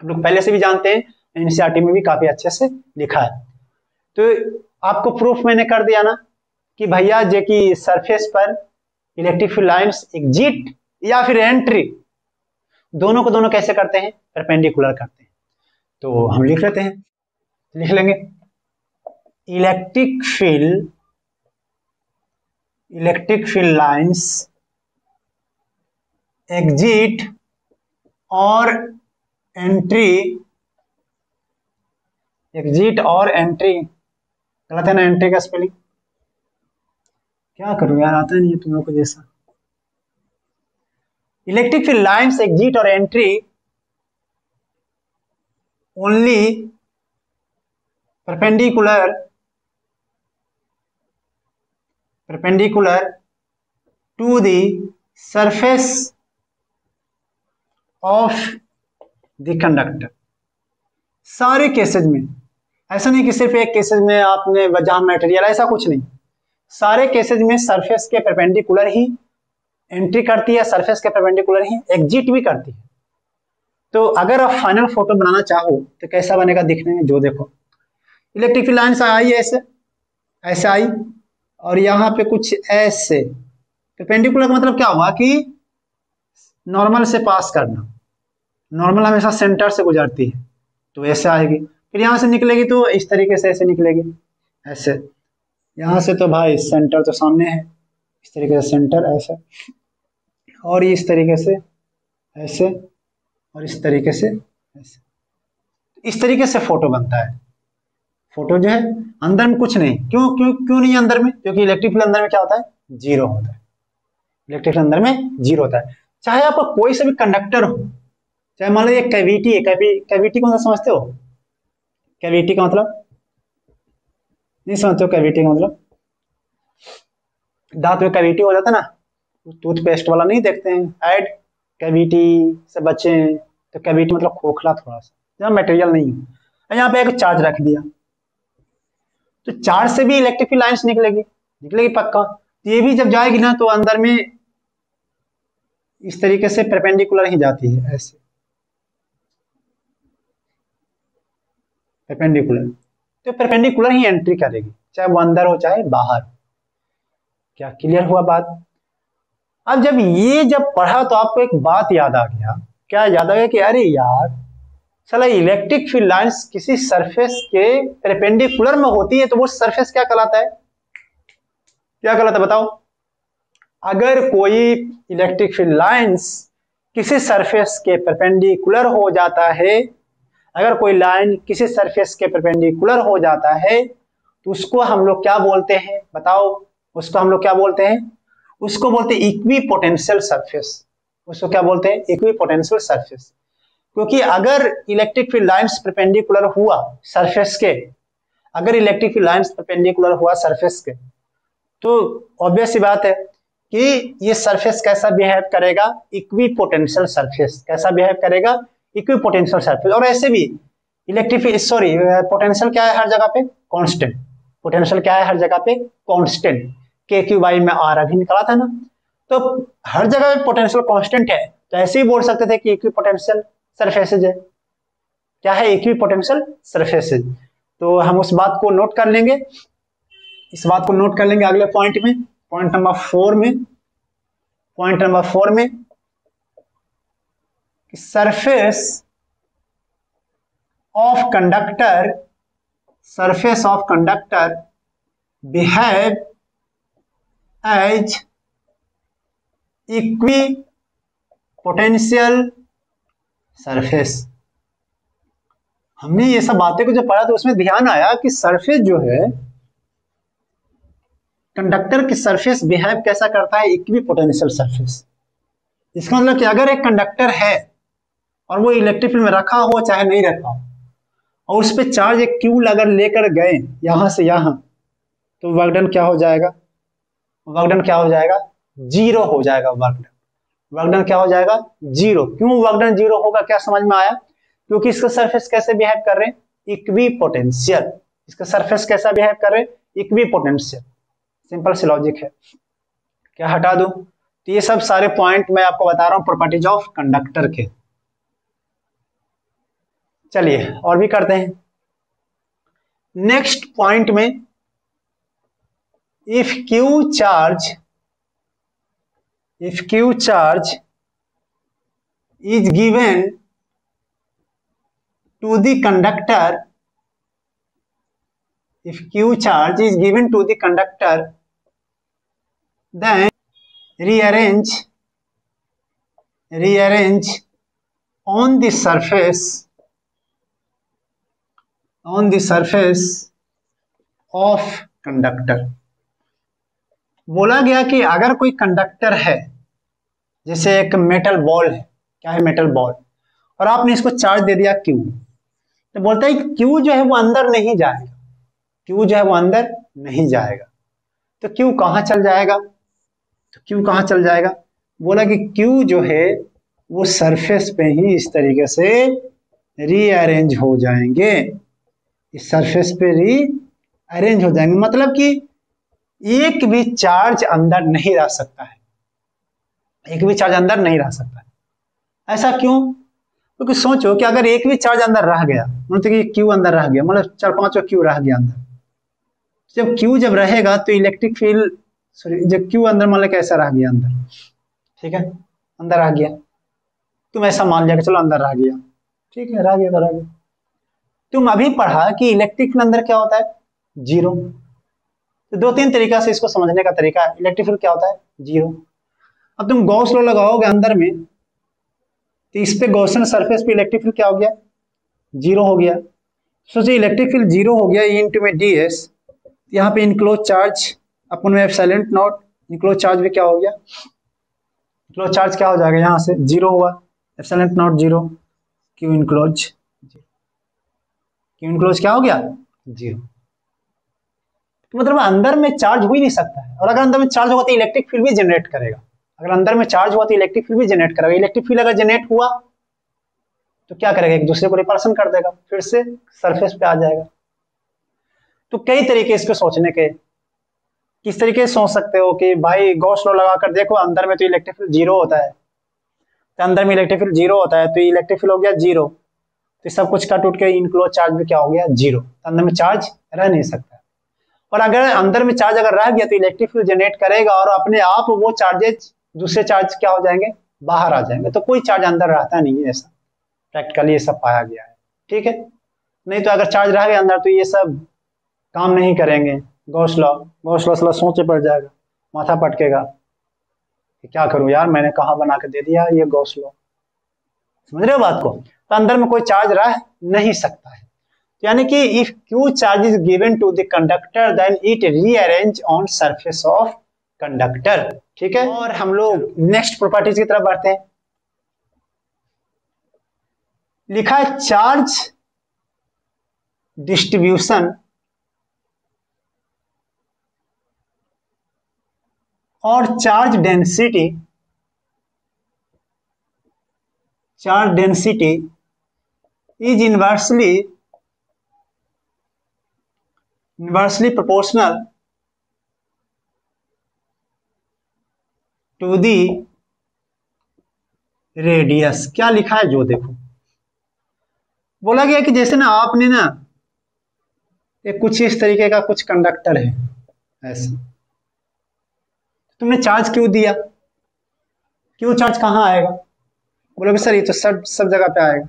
हम लोग पहले से भी जानते हैं, एनसीईआरटी में भी काफी अच्छे से लिखा है। तो आपको प्रूफ मैंने कर दिया ना कि भैया जे की सरफेस पर इलेक्ट्रिक फील्ड लाइंस एग्जिट या फिर एंट्री, दोनों को दोनों कैसे करते हैं? परपेंडिकुलर करते हैं। तो हम लिख लेते हैं, लिख लेंगे इलेक्ट्रिक फील्ड लाइंस एग्जिट और एंट्री, एग्जिट और एंट्री, गलत है ना एंट्री का स्पेलिंग? क्या करूं यार, आता नहीं है तुम लोग को जैसा। इलेक्ट्रिक फील्ड लाइंस एग्जिट और entry only perpendicular to the surface of the conductor। सारे केसेज में, ऐसा नहीं कि सिर्फ एक केसेज में आपने जहां मटेरियल, ऐसा कुछ नहीं, सारे केसेज में सरफेस के परपेंडिकुलर ही एंट्री करती है, सरफेस के परपेंडिकुलर ही एग्जिट भी करती है। तो अगर आप फाइनल फोटो बनाना चाहो तो कैसा बनेगा दिखने में? जो देखो, इलेक्ट्रिक फील्ड लाइंस आई ऐसे, ऐसे आई, और यहाँ पे कुछ ऐसे, परपेंडिकुलर का मतलब क्या हुआ कि नॉर्मल से पास करना, नॉर्मल हमेशा सेंटर से गुजरती है, तो ऐसे आएगी, फिर यहाँ से निकलेगी तो इस तरीके से ऐसे निकलेगी, ऐसे, यहाँ से तो भाई सेंटर तो सामने है, इस तरीके से सेंटर ऐसे, और इस तरीके से ऐसे, और इस तरीके से ऐसे, इस तरीके से फोटो बनता है। फोटो जो है अंदर में कुछ नहीं, क्यों क्यों क्यों नहीं अंदर में? क्योंकि इलेक्ट्रिक फील्ड अंदर में क्या होता है? जीरो होता है। इलेक्ट्रिक फील्ड अंदर में जीरो होता है। चाहे आपका कोई सा भी कंडक्टर हो, चाहे मान लो ये कैविटी है, कैविटी को मतलब समझते हो? कैविटी का मतलब नहीं समझते हो? कैविटी का मतलब दांत में कैविटी हो जाता है ना, टूथपेस्ट वाला नहीं देखते हैं ऐड, कैविटी से बचें, तो कैविटी मतलब खोखला थोड़ा सा, जहाँ मटेरियल नहीं है। यहाँ पे एक चार्ज रख दिया, तो चार्ज से भी इलेक्ट्रिक फील्ड लाइंस निकलेगी, निकलेगी पक्का। तो ये भी जब जाएगी ना तो अंदर में इस तरीके से परपेंडिकुलर ही जाती है, ऐसे परपेंडिकुलर, तो परपेंडिकुलर ही एंट्री करेगी, चाहे वो अंदर हो चाहे बाहर। क्या क्लियर हुआ बात? अब जब पढ़ा तो आपको एक बात याद आ गया। क्या याद आ गया? कि अरे यार चला, इलेक्ट्रिक फील्ड लाइंस किसी सरफेस के परपेंडिकुलर में होती है तो वो सरफेस क्या कहलाता है? क्या कहलाता है बताओ? अगर कोई इलेक्ट्रिक फील्ड लाइंस किसी सरफेस के परपेंडिकुलर हो जाता है, अगर कोई लाइन किसी सरफेस के परपेंडिकुलर हो जाता है तो उसको हम लोग क्या बोलते हैं बताओ? उसको हम लोग क्या बोलते हैं? उसको बोलते हैं इक्विपोटेंशियल सरफेस। उसको क्या बोलते हैं? Equipotential surface. क्योंकि अगर इलेक्ट्रिक फील्ड लाइंस परपेंडिकुलर हुआ सरफेस के, अगर इलेक्ट्रिक फील्ड लाइंस परपेंडिकुलर हुआ सरफेस के, तो ऑब्वियस सी बात है कि ये सरफेस कैसा बिहेव करेगा? Equipotential surface. कैसा बिहेव करेगा? Equipotential surface. और ऐसे भी इलेक्ट्रिक पोटेंशियल क्या है हर जगह पे? कांस्टेंट। पोटेंशियल क्या है हर जगह पे? कांस्टेंट। के क्यू बाई में आर अभी निकला था ना, तो हर जगह पे पोटेंशियल कांस्टेंट है, तो ऐसे ही बोल सकते थे कि इक्विपोटेंशियल सरफेसेज है। क्या है? Equipotential surfaces. तो हम उस बात को नोट कर लेंगे, इस बात को नोट कर लेंगे अगले पॉइंट में, पॉइंट नंबर 4 में। पॉइंट नंबर 4 में surface of conductor, surface of conductor behave as equipotential surface. हमने ये सब बातें को जो पढ़ा तो उसमें ध्यान आया कि सरफेस जो है, कंडक्टर की सरफेस बिहेव कैसा करता है, इक्विपोटेंशियल सरफेस। इसका मतलब कि अगर एक कंडक्टर है और वो इलेक्ट्रिक फील्ड में रखा हो चाहे नहीं रखा हो, और उस पर चार्ज एक क्यू अगर लेकर गए यहां से यहां, तो वर्क डन क्या हो जाएगा, वर्क डन क्या हो जाएगा, जीरो हो जाएगा। वर्क डन क्या हो जाएगा, जीरो। क्यों वर्क डन जीरो होगा, क्या समझ में आया? क्योंकि इसका सरफेस कैसे बिहेव कर रहे हैं, इक्विपोटेंशियल। इसका सरफेस कैसा बिहेव कर रहे हैं, इक्विपोटेंशियल। सिंपल सी लॉजिक है। क्या हटा दूं? तो ये सब सारे पॉइंट मैं आपको बता रहा हूं प्रॉपर्टीज ऑफ कंडक्टर के। चलिए और भी करते हैं। नेक्स्ट पॉइंट में, if Q charge is given to the conductor, if q charge is given to the conductor, then rearrange on the surface of conductor। बोला गया कि अगर कोई कंडक्टर है, जैसे एक मेटल बॉल है, क्या है, मेटल बॉल, और आपने इसको चार्ज दे दिया क्यू, तो बोलता है क्यू जो है वो अंदर नहीं जाएगा, क्यू जो है वो अंदर नहीं जाएगा। तो क्यू कहां चल जाएगा, तो क्यू कहां चल जाएगा? बोला कि क्यू जो है वो सरफेस पे ही इस तरीके से रीअरेंज हो जाएंगे, इस सरफेस पे रीअरेंज हो जाएंगे। मतलब कि एक भी चार्ज अंदर नहीं रह सकता है, एक भी चार्ज अंदर नहीं रह सकता है। ऐसा क्यों? क्योंकि सोचो कि अगर एक भी चार्ज अंदर रह गया, मतलब कि क्यू अंदर रह गया, मतलब 4-5 क्यू रह गया अंदर, जब क्यू जब रहेगा तो इलेक्ट्रिक फील्ड, सॉरी, जब क्यू अंदर मान लो कैसा रह गया अंदर, ठीक है, अंदर रह गया, तुम ऐसा मान लिया कि चलो अंदर रह गया, ठीक है, रह गया तो रह गया। तुम अभी पढ़ा कि इलेक्ट्रिक फील्ड अंदर क्या होता है, जीरो। तो 2-3 तरीका से इसको समझने का तरीका है, इलेक्ट्रिक फील्ड क्या होता है, जीरो। अब तुम गॉस लॉ लगाओगे अंदर में, तो इस पे गॉसियन सरफेस पे इलेक्ट्रिक फील्ड क्या हो गया, जीरो हो गया। सोचिए इलेक्ट्रिक फील्ड जीरो हो गया, इनटू में ds, यहाँ पे इनक्लोज चार्ज अपन में एप्सिलॉन नॉट, इनक्लोज चार्ज भी क्या हो गया, इनक्लोज चार्ज क्या हो जाएगा, यहाँ से जीरो हुआ, epsilon not zero, Q enclose क्या हो गया, जीरो। तो मतलब अंदर में चार्ज हो ही नहीं सकता है, और अगर अंदर में चार्ज होगा तो इलेक्ट्रिक फील्ड भी जनरेट करेगा, अगर अंदर में चार्ज हुआ तो इलेक्ट्रिक फील्ड भी जनरेट करेगा। इलेक्ट्रिक फील्ड अगर जनरेट हुआ तो क्या करेगा, एक दूसरे को रिपल्सन कर देगा, फिर से सरफेस पे आ जाएगा। तो कई तरीके इसको सोचने के, किस तरीके से सोच सकते हो कि भाई गॉस लॉ लगाकर देखो, अंदर में तो इलेक्ट्रिक फील्ड जीरो होता है, तो अंदर में इलेक्ट्रिक फील्ड जीरो होता है, तो इलेक्ट्रिक फील्ड हो गया जीरो, तो सब कुछ कट उठ के इनक्लोज चार्ज भी क्या हो गया, जीरो। तो अंदर में चार्ज रह नहीं सकता। और अगर अंदर में चार्ज अगर रह गया तो इलेक्ट्रिक फील्ड जनरेट करेगा, और अपने आप वो चार्जेज, दूसरे चार्ज क्या हो जाएंगे, बाहर आ जाएंगे। तो कोई चार्ज अंदर रहता नहीं है, ऐसा प्रैक्टिकली ये सब पाया गया है, ठीक है। नहीं तो अगर चार्ज रह गया अंदर तो ये सब काम नहीं करेंगे। गॉस लॉ साला सोचे पड़ जाएगा, माथा पटकेगा कि क्या करूं यार, मैंने कहाँ बना के दे दिया ये गॉस लॉ। समझ रहे हो बात को? तो अंदर में कोई चार्ज रह नहीं सकता है। यानी कि if Q charge is given to the conductor then it rearrange on surface of conductor, ठीक है। और हम लोग नेक्स्ट प्रॉपर्टीज की तरफ बढ़ते हैं। लिखा है चार्ज डिस्ट्रीब्यूशन और charge density is inversely proportional to the radius। क्या लिखा है जो देखो, बोला गया कि जैसे ना आपने ना एक कुछ इस तरीके का कुछ कंडक्टर है, ऐसे तुमने चार्ज क्यों दिया, क्यों चार्ज कहाँ आएगा, बोलोगे सर ये तो सब जगह पे आएगा।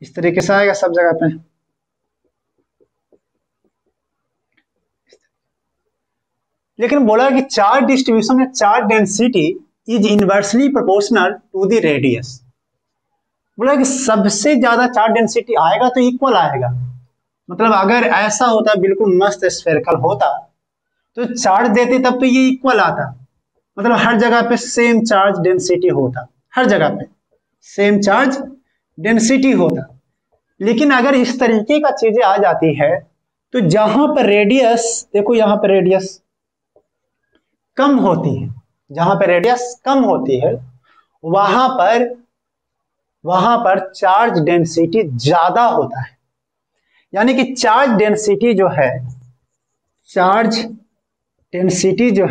इस तरीके से आएगा सब जगह पे, लेकिन बोला कि चार्ज डिस्ट्रीब्यूशन में charge density is inversely proportional to the radius. बोला कि सबसे ज्यादा चार्ज डेंसिटी आएगा तो इक्वल आएगा। मतलब अगर ऐसा होता बिल्कुल मस्त स्फेरिकल होता तो चार्ज देते तब तो ये इक्वल आता, मतलब हर जगह पे सेम चार्ज डेंसिटी होता, हर जगह पे सेम चार्ज डेंसिटी होता। लेकिन अगर इस तरीके का चीजें आ जाती है तो जहां पर रेडियस, देखो यहां पर रेडियस कम होती है, जहां पर रेडियस कम होती है वहां पर चार्ज डेंसिटी ज्यादा होता है। यानी कि चार्ज डेंसिटी जो है, चार्ज डेंसिटी जो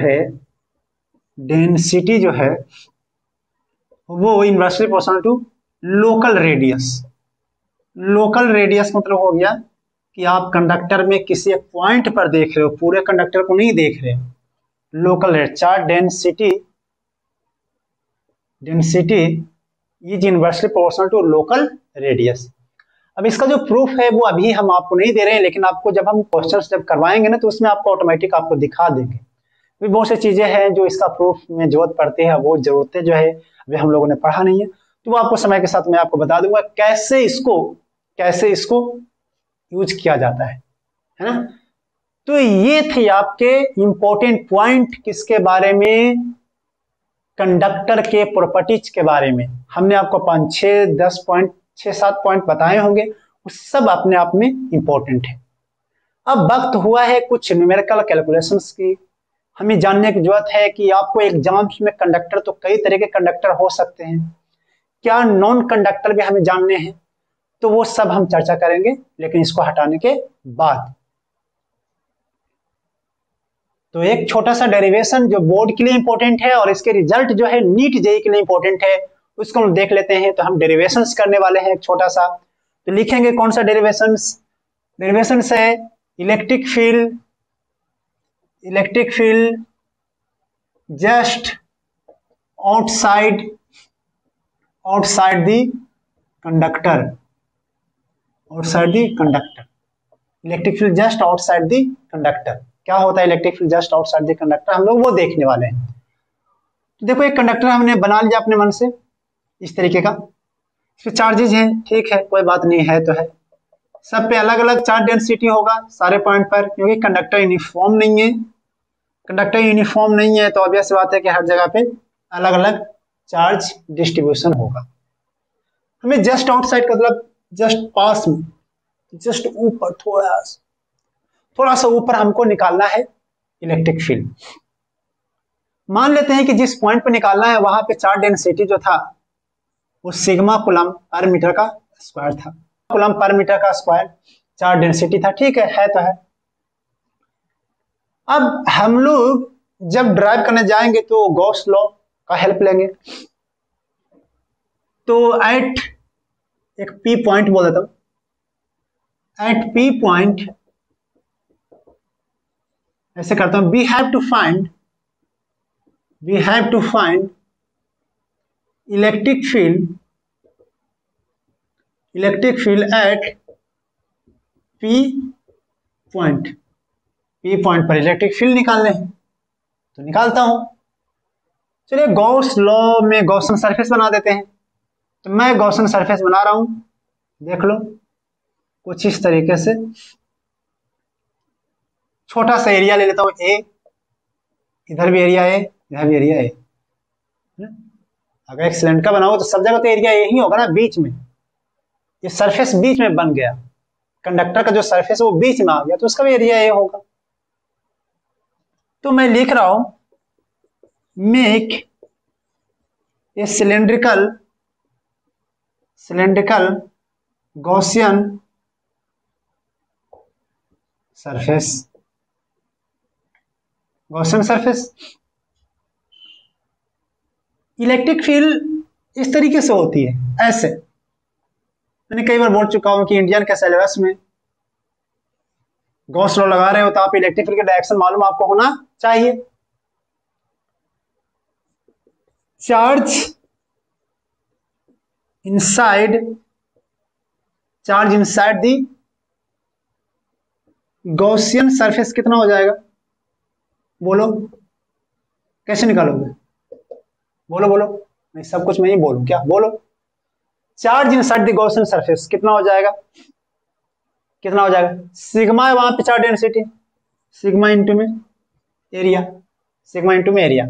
है वो inversely proportional to local radius. Local radius मतलब हो गया कि आप कंडक्टर में किसी एक पॉइंट पर देख रहे हो, पूरे कंडक्टर को नहीं देख रहे। Local rate charge density is inversely proportional to local radius. अब इसका जो प्रूफ है वो अभी हम आपको नहीं दे रहे हैं, लेकिन आपको जब हम क्वेश्चंस जब करवाएंगे ना तो उसमें आपको ऑटोमेटिक आपको दिखा देंगे। अभी बहुत सी चीजें हैं जो इसका प्रूफ में जरूरत पड़ती है, वो जरूरतें जो है अभी हम लोगों ने पढ़ा नहीं है, तो वो आपको समय के साथ मैं आपको बता दूंगा कैसे इसको यूज किया जाता है ना। तो ये थे आपके इंपॉर्टेंट पॉइंट किसके बारे में, कंडक्टर के प्रॉपर्टीज के बारे में। हमने आपको 5-6-10 पॉइंट 6-7 पॉइंट बताए होंगे, वो सब अपने आप में इंपॉर्टेंट है। अब वक्त हुआ है कुछ न्यूमेरिकल कैलकुलेशंस की। हमें जानने की जरूरत है कि आपको एग्जाम्स में कंडक्टर तो कई तरह के कंडक्टर हो सकते हैं, क्या नॉन कंडक्टर भी हमें जानने हैं, तो वो सब हम चर्चा करेंगे लेकिन इसको हटाने के बाद। तो एक छोटा सा डेरिवेशन जो बोर्ड के लिए इंपॉर्टेंट है और इसके रिजल्ट जो है नीट जेईई के लिए इंपॉर्टेंट है, उसको हम देख लेते हैं। तो हम डेरिवेशंस करने वाले हैं एक छोटा सा, तो लिखेंगे कौन सा डेरिवेशंस है electric field just outside the conductor, electric field just outside the conductor. क्या होता है electric field just outside the conductor, हम लोग वो देखने वाले हैं। तो देखो एक कंडक्टर हमने बना लिया अपने मन से इस तरीके का, इसके चार्जेज हैं, ठीक है कोई बात नहीं है, तो है सब पे अलग अलग चार्ज डेंसिटी होगा सारे पॉइंट पर, क्योंकि कंडक्टर यूनिफॉर्म नहीं है तो ऑब्वियस बात है कि हर जगह पे अलग अलग चार्ज डिस्ट्रीब्यूशन होगा। हमें जस्ट आउटसाइड का मतलब जस्ट पास में, जस्ट ऊपर थोड़ा सा ऊपर हमको निकालना है इलेक्ट्रिक फील्ड। मान लेते हैं कि जिस पॉइंट पे निकालना है वहां पे चार्ज डेंसिटी जो था वो सिग्मा कूलम पर मीटर का स्क्वायर था, कूलम पर मीटर का स्क्वायर चार्ज डेंसिटी था, ठीक है तो है। अब हम लोग जब ड्राइव करने जाएंगे तो गॉस लॉ का हेल्प लेंगे। तो एट एक पी पॉइंट बोल देता हूं, एट पी पॉइंट ऐसे करता हूं, we have to find electric field at P point पर इलेक्ट्रिक फील्ड निकालने हैं, तो निकालता हूं। चलिए गॉस लॉ में गॉसन सरफेस बना देते हैं, तो मैं गॉसन सरफेस बना रहा हूं, देख लो कुछ इस तरीके से। छोटा सा एरिया ले लेता हूं ए, इधर भी एरिया ए, इधर भी एरिया ए। अगर एक सिलेंडर का बनाओ तो सब जगह तो एरिया ए ही होगा ना, बीच में ये सरफेस बीच में बन गया, कंडक्टर का जो सरफेस है वो बीच में आ गया तो उसका भी एरिया ए होगा। तो मैं लिख रहा हूं make a cylindrical Gaussian surface. Electric field इस तरीके से होती है, ऐसे मैंने कई बार बोल चुका हूं कि इंडियन के सिलेबस में गॉस लॉ लगा रहे हो तो आप इलेक्ट्रिक फील्ड का डायरेक्शन मालूम आपको होना चाहिए। Charge inside the Gaussian surface कितना हो जाएगा, बोलो कैसे निकालोगे। बोलो बोलो, नहीं सब कुछ मैं ही बोलूं क्या, बोलो। Charge inside the Gaussian surface कितना हो जाएगा, कितना हो जाएगा, सिग्मा है वहां पे चार्ज डेंसिटी, सिग्मा इंटू में एरिया, सिग्मा इंटू में एरिया।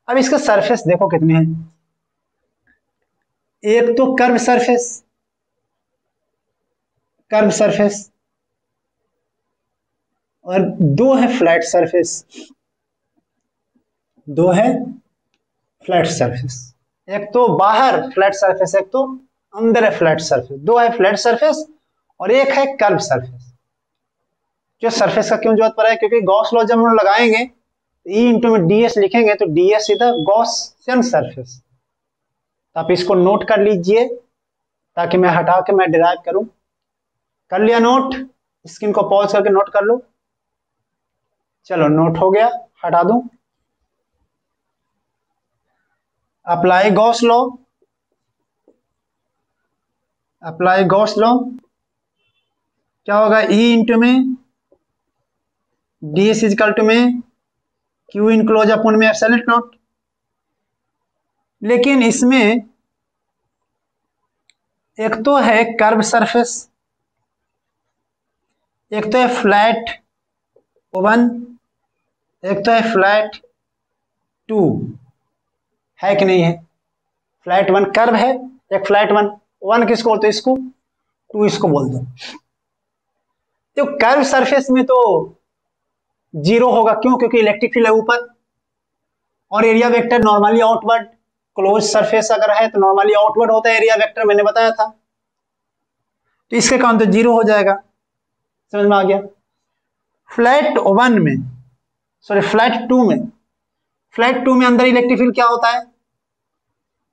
अब इसका सरफेस देखो कितने हैं, एक तो कर्व सरफेस, कर्व सरफेस, और दो है फ्लैट सरफेस, दो है फ्लैट सरफेस। एक तो बाहर फ्लैट सरफेस, एक तो अंदर है फ्लैट सरफेस, दो है फ्लैट सरफेस और एक है कर्व सरफेस। जो सरफेस का क्यों जरूरत पड़ा है, क्योंकि गॉस लॉ जब हम लगाएंगे ई इंटू में डी एस लिखेंगे तो D S is the Gaussian surface. तो आप इसको नोट कर लीजिए ताकि मैं हटा के मैं डिराइव करूं। कर लिया नोट, स्क्रीन को पॉज करके नोट कर लो। चलो नोट हो गया, हटा दूं। Apply Gauss law, apply Gauss law क्या होगा, ई इंटू में डी एस इजकल टू में क्यू इनक्लोज अपॉन में एप्सिलॉन नॉट। लेकिन इसमें एक तो है कर्व सरफेस, एक तो है फ्लैट वन, एक तो है फ्लैट टू, है कि नहीं है, फ्लैट वन कर्व है, एक फ्लैट वन, वन किसको बोलते, इसको, टू इसको बोल दो। तो कर्व सरफेस में तो जीरो होगा, क्यों, क्योंकि इलेक्ट्रिक फील्ड है ऊपर, और area vector normally outward, close surface अगर है तो नॉर्मली आउटवर्ड होता है एरिया वेक्टर, मैंने बताया था। तो इसके कारण तो जीरो हो जाएगा, समझ में आ गया। फ्लैट वन में, सॉरी फ्लैट टू में, फ्लैट टू में अंदर इलेक्ट्रिक फील्ड क्या होता है,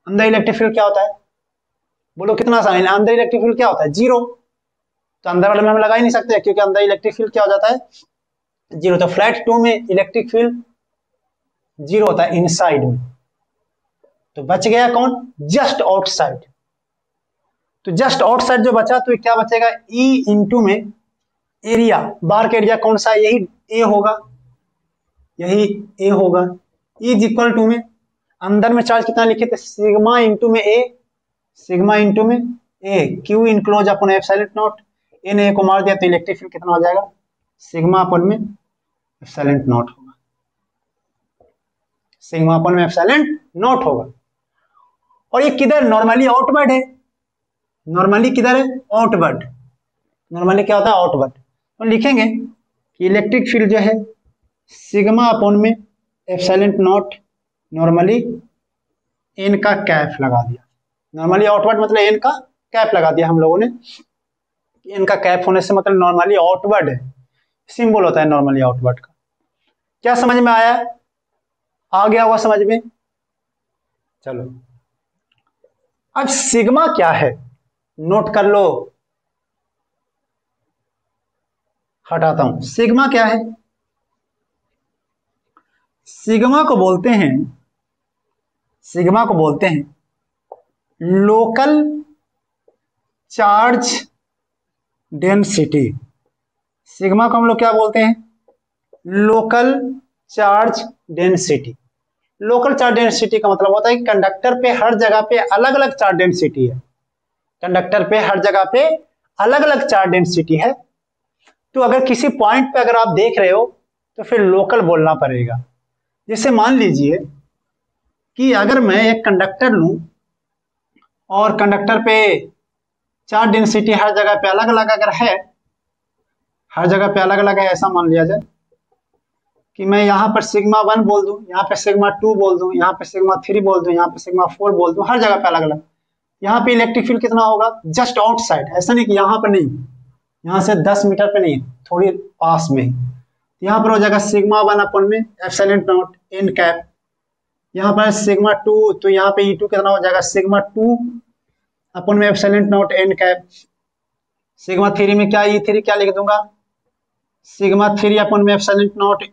अंदर इलेक्ट्रिक फील्ड क्या होता है, बोलो कितना आसान है, अंदर इलेक्ट्रिक फील्ड क्या होता है, जीरो। तो अंदर वाले में हम लगा ही नहीं सकते क्योंकि अंदर इलेक्ट्रिक फील्ड क्या हो जाता है, जीरो। तो फ्लैट टू में इलेक्ट्रिक फील्ड जीरो होता है इनसाइड में। तो बच गया कौन, जस्ट आउटसाइड। तो जस्ट आउटसाइड जो बचा तो क्या बचेगा, ई इंटू में एरिया, बाहर का एरिया कौन सा है, यही ए होगा, यही ए होगा। ई इज इक्वल टू में अंदर में चार्ज कितना लिखे थे, सिग्मा इंटू में ए, सिग्मा इंटू में ए क्यू इनक्लोज अपन एप्सिलॉन नॉट। ए ने ए को मार दिया तो इलेक्ट्रिक फील्ड कितना हो जाएगा, सिग्मा अपन में एप्सिलॉन नॉट होगा, सिग्मा अपन में एप्सिलॉन नॉट होगा। और ये किधर, नॉर्मली आउटवर्ड है, नॉर्मली किधर है, आउटवर्ड, नॉर्मली क्या होता है, आउटवर्ड। तो लिखेंगे कि इलेक्ट्रिक फील्ड जो है सिग्मा अपॉन में एप्सिलॉन नॉट, नॉर्मली एन का कैप लगा दिया, नॉर्मली आउटवर्ड मतलब एन का कैप लगा दिया हम लोगों ने। एन का कैप होने से मतलब नॉर्मली आउटवर्ड है, सिंबल होता है नॉर्मली आउटवर्ड का। क्या समझ में आया, आ गया हुआ समझ में। चलो अब सिग्मा क्या है, नोट कर लो, हटाता हूं। सिग्मा क्या है, सिग्मा को बोलते हैं, सिग्मा को बोलते हैं लोकल चार्ज डेंसिटी। सिग्मा को हम लोग क्या बोलते हैं, local charge density. Local charge density का मतलब होता है कि कंडक्टर पे हर जगह पे अलग अलग चार्ज डेंसिटी है, कंडक्टर पे हर जगह पे अलग अलग चार्ज डेंसिटी है। तो अगर किसी पॉइंट पे अगर आप देख रहे हो तो फिर लोकल बोलना पड़ेगा। जैसे मान लीजिए कि अगर मैं एक कंडक्टर लूं और कंडक्टर पे चार्ज डेंसिटी हर जगह पे अलग अलग अगर है, हर जगह पे अलग अलग है, ऐसा मान लिया जाए कि मैं यहाँ पर सिग्मा वन बोल दूं, यहाँ पे सिग्मा टू बोल दूं, यहाँ पे सिग्मा थ्री बोल दूं, यहाँ पे सिग्मा फोर बोल दूं, हर जगह पे अलग अलग। यहाँ पे इलेक्ट्रिक फील्ड कितना होगा, जस्ट आउटसाइड, ऐसा नहीं कि यहाँ पर नहीं, यहाँ से 10 मीटर पे नहीं, थोड़ी पास में। यहाँ पर हो जाएगा सिग्मा वन अपन में एप्सिलॉन नॉट एन कैप, यहाँ पर सिग्मा टू, तो यहाँ पे ई टू कितना हो जाएगा, सिग्मा टू अपन में epsilon not an cap. Sigma three में क्या, ई थ्री क्या लिख दूंगा, सिग्मा थ्री अपन में एप्सिलॉन नॉट,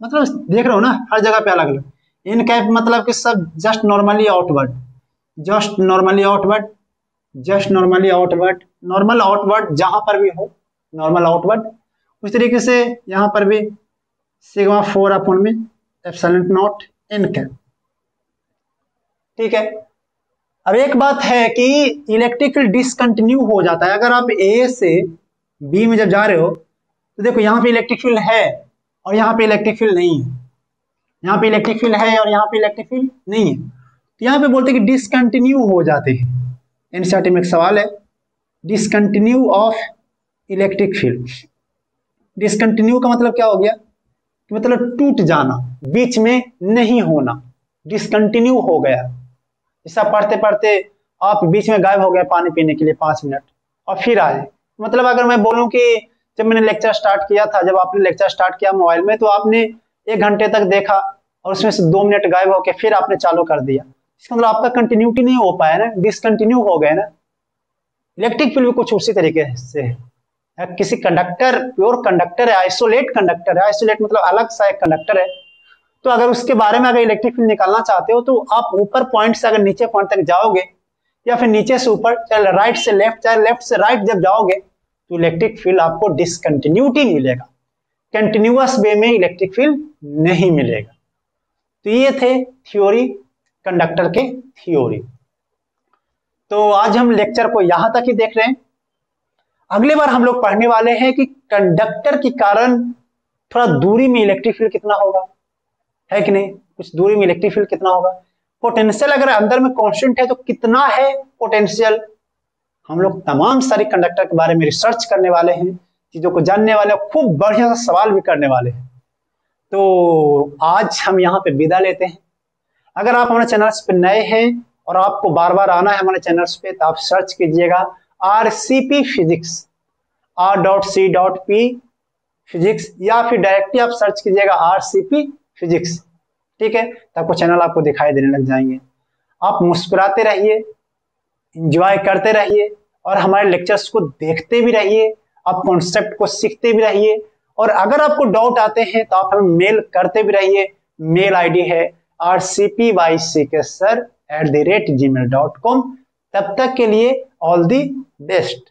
मतलब देख रहे हो ना हर जगह पे अलग अलग। इन कैप मतलब कि सब just normally outward, just normally outward, just normally outward, normal outward जहां पर भी हो, नॉर्मल आउटवर्ड। उस तरीके से यहां पर भी सिग्मा फोर अपन में एप्सिलॉन नॉट एन कैप। ठीक है। अब एक बात है कि इलेक्ट्रिक फील्ड डिसकंटिन्यू हो जाता है। अगर आप ए से बी में जब जा रहे हो तो देखो यहाँ पे इलेक्ट्रिक फील्ड है और यहाँ पे इलेक्ट्रिक फील्ड नहीं है, यहाँ पे इलेक्ट्रिक फील्ड है और यहाँ पे इलेक्ट्रिक फील्ड नहीं है, तो यहाँ पे बोलते हैं कि डिसकंटिन्यू हो जाते हैं। एनसीईआरटी में एक सवाल है, discontinue of electric field. Discontinue का मतलब क्या हो गया, मतलब टूट जाना, बीच में नहीं होना, डिसकंटिन्यू हो गया। जैसा पढ़ते पढ़ते आप बीच में गायब हो गए पानी पीने के लिए 5 मिनट और फिर आए, मतलब अगर मैं बोलूं कि जब मैंने लेक्चर स्टार्ट किया था, जब आपने लेक्चर स्टार्ट किया मोबाइल में तो आपने 1 घंटे तक देखा और उसमें से 2 मिनट गायब होकर फिर आपने चालू कर दिया, इसका मतलब आपका कंटिन्यूटी नहीं हो पाया ना, डिसकंटिन्यू हो गए ना। इलेक्ट्रिक फील्ड भी कुछ उसी तरीके से है। किसी कंडक्टर, प्योर कंडक्टर है, आइसोलेट कंडक्टर है, आइसोलेट मतलब अलग सा एक कंडक्टर है, तो अगर उसके बारे में अगर इलेक्ट्रिक फील्ड निकालना चाहते हो तो आप ऊपर पॉइंट से अगर नीचे पॉइंट तक जाओगे या फिर नीचे से ऊपर, चाहे राइट से लेफ्ट चाहे लेफ्ट से राइट जब जाओगे तो इलेक्ट्रिक फील्ड आपको डिसकंटिन्यूटी मिलेगा, कंटिन्यूअस वे में इलेक्ट्रिक फील्ड नहीं मिलेगा। तो ये थे थ्योरी, कंडक्टर के थ्योरी। तो आज हम लेक्चर को यहां तक ही देख रहे हैं। अगले बार हम लोग पढ़ने वाले हैं कि कंडक्टर के कारण थोड़ा दूरी में इलेक्ट्रिक फील्ड कितना होगा, है कि नहीं, कुछ दूरी में इलेक्ट्रिक फील्ड कितना होगा, पोटेंशियल अगर अंदर में कांस्टेंट है तो कितना है पोटेंशियल। हम लोग तमाम सारी कंडक्टर के बारे में रिसर्च करने वाले हैं, चीजों को जानने वाले हैं, खूब बढ़िया सा सवाल भी करने वाले हैं। तो आज हम यहाँ पे विदा लेते हैं। अगर आप हमारे चैनल्स पे नए हैं और आपको बार बार आना है हमारे चैनल्स पे तो आप सर्च कीजिएगा RCP फिजिक्स, R.C.P फिजिक्स, या फिर डायरेक्टली आप सर्च कीजिएगा RCP फिजिक्स, ठीक है, तो आपको चैनल आपको दिखाई देने लग जाएंगे। आप मुस्कुराते रहिए, एंजॉय करते रहिए और हमारे लेक्चर्स को देखते भी रहिए, आप कॉन्सेप्ट को सीखते भी रहिए, और अगर आपको डाउट आते हैं तो आप हमें मेल करते भी रहिए। मेल आईडी है rcpycksir@gmail.com। तब तक के लिए ऑल दी बेस्ट।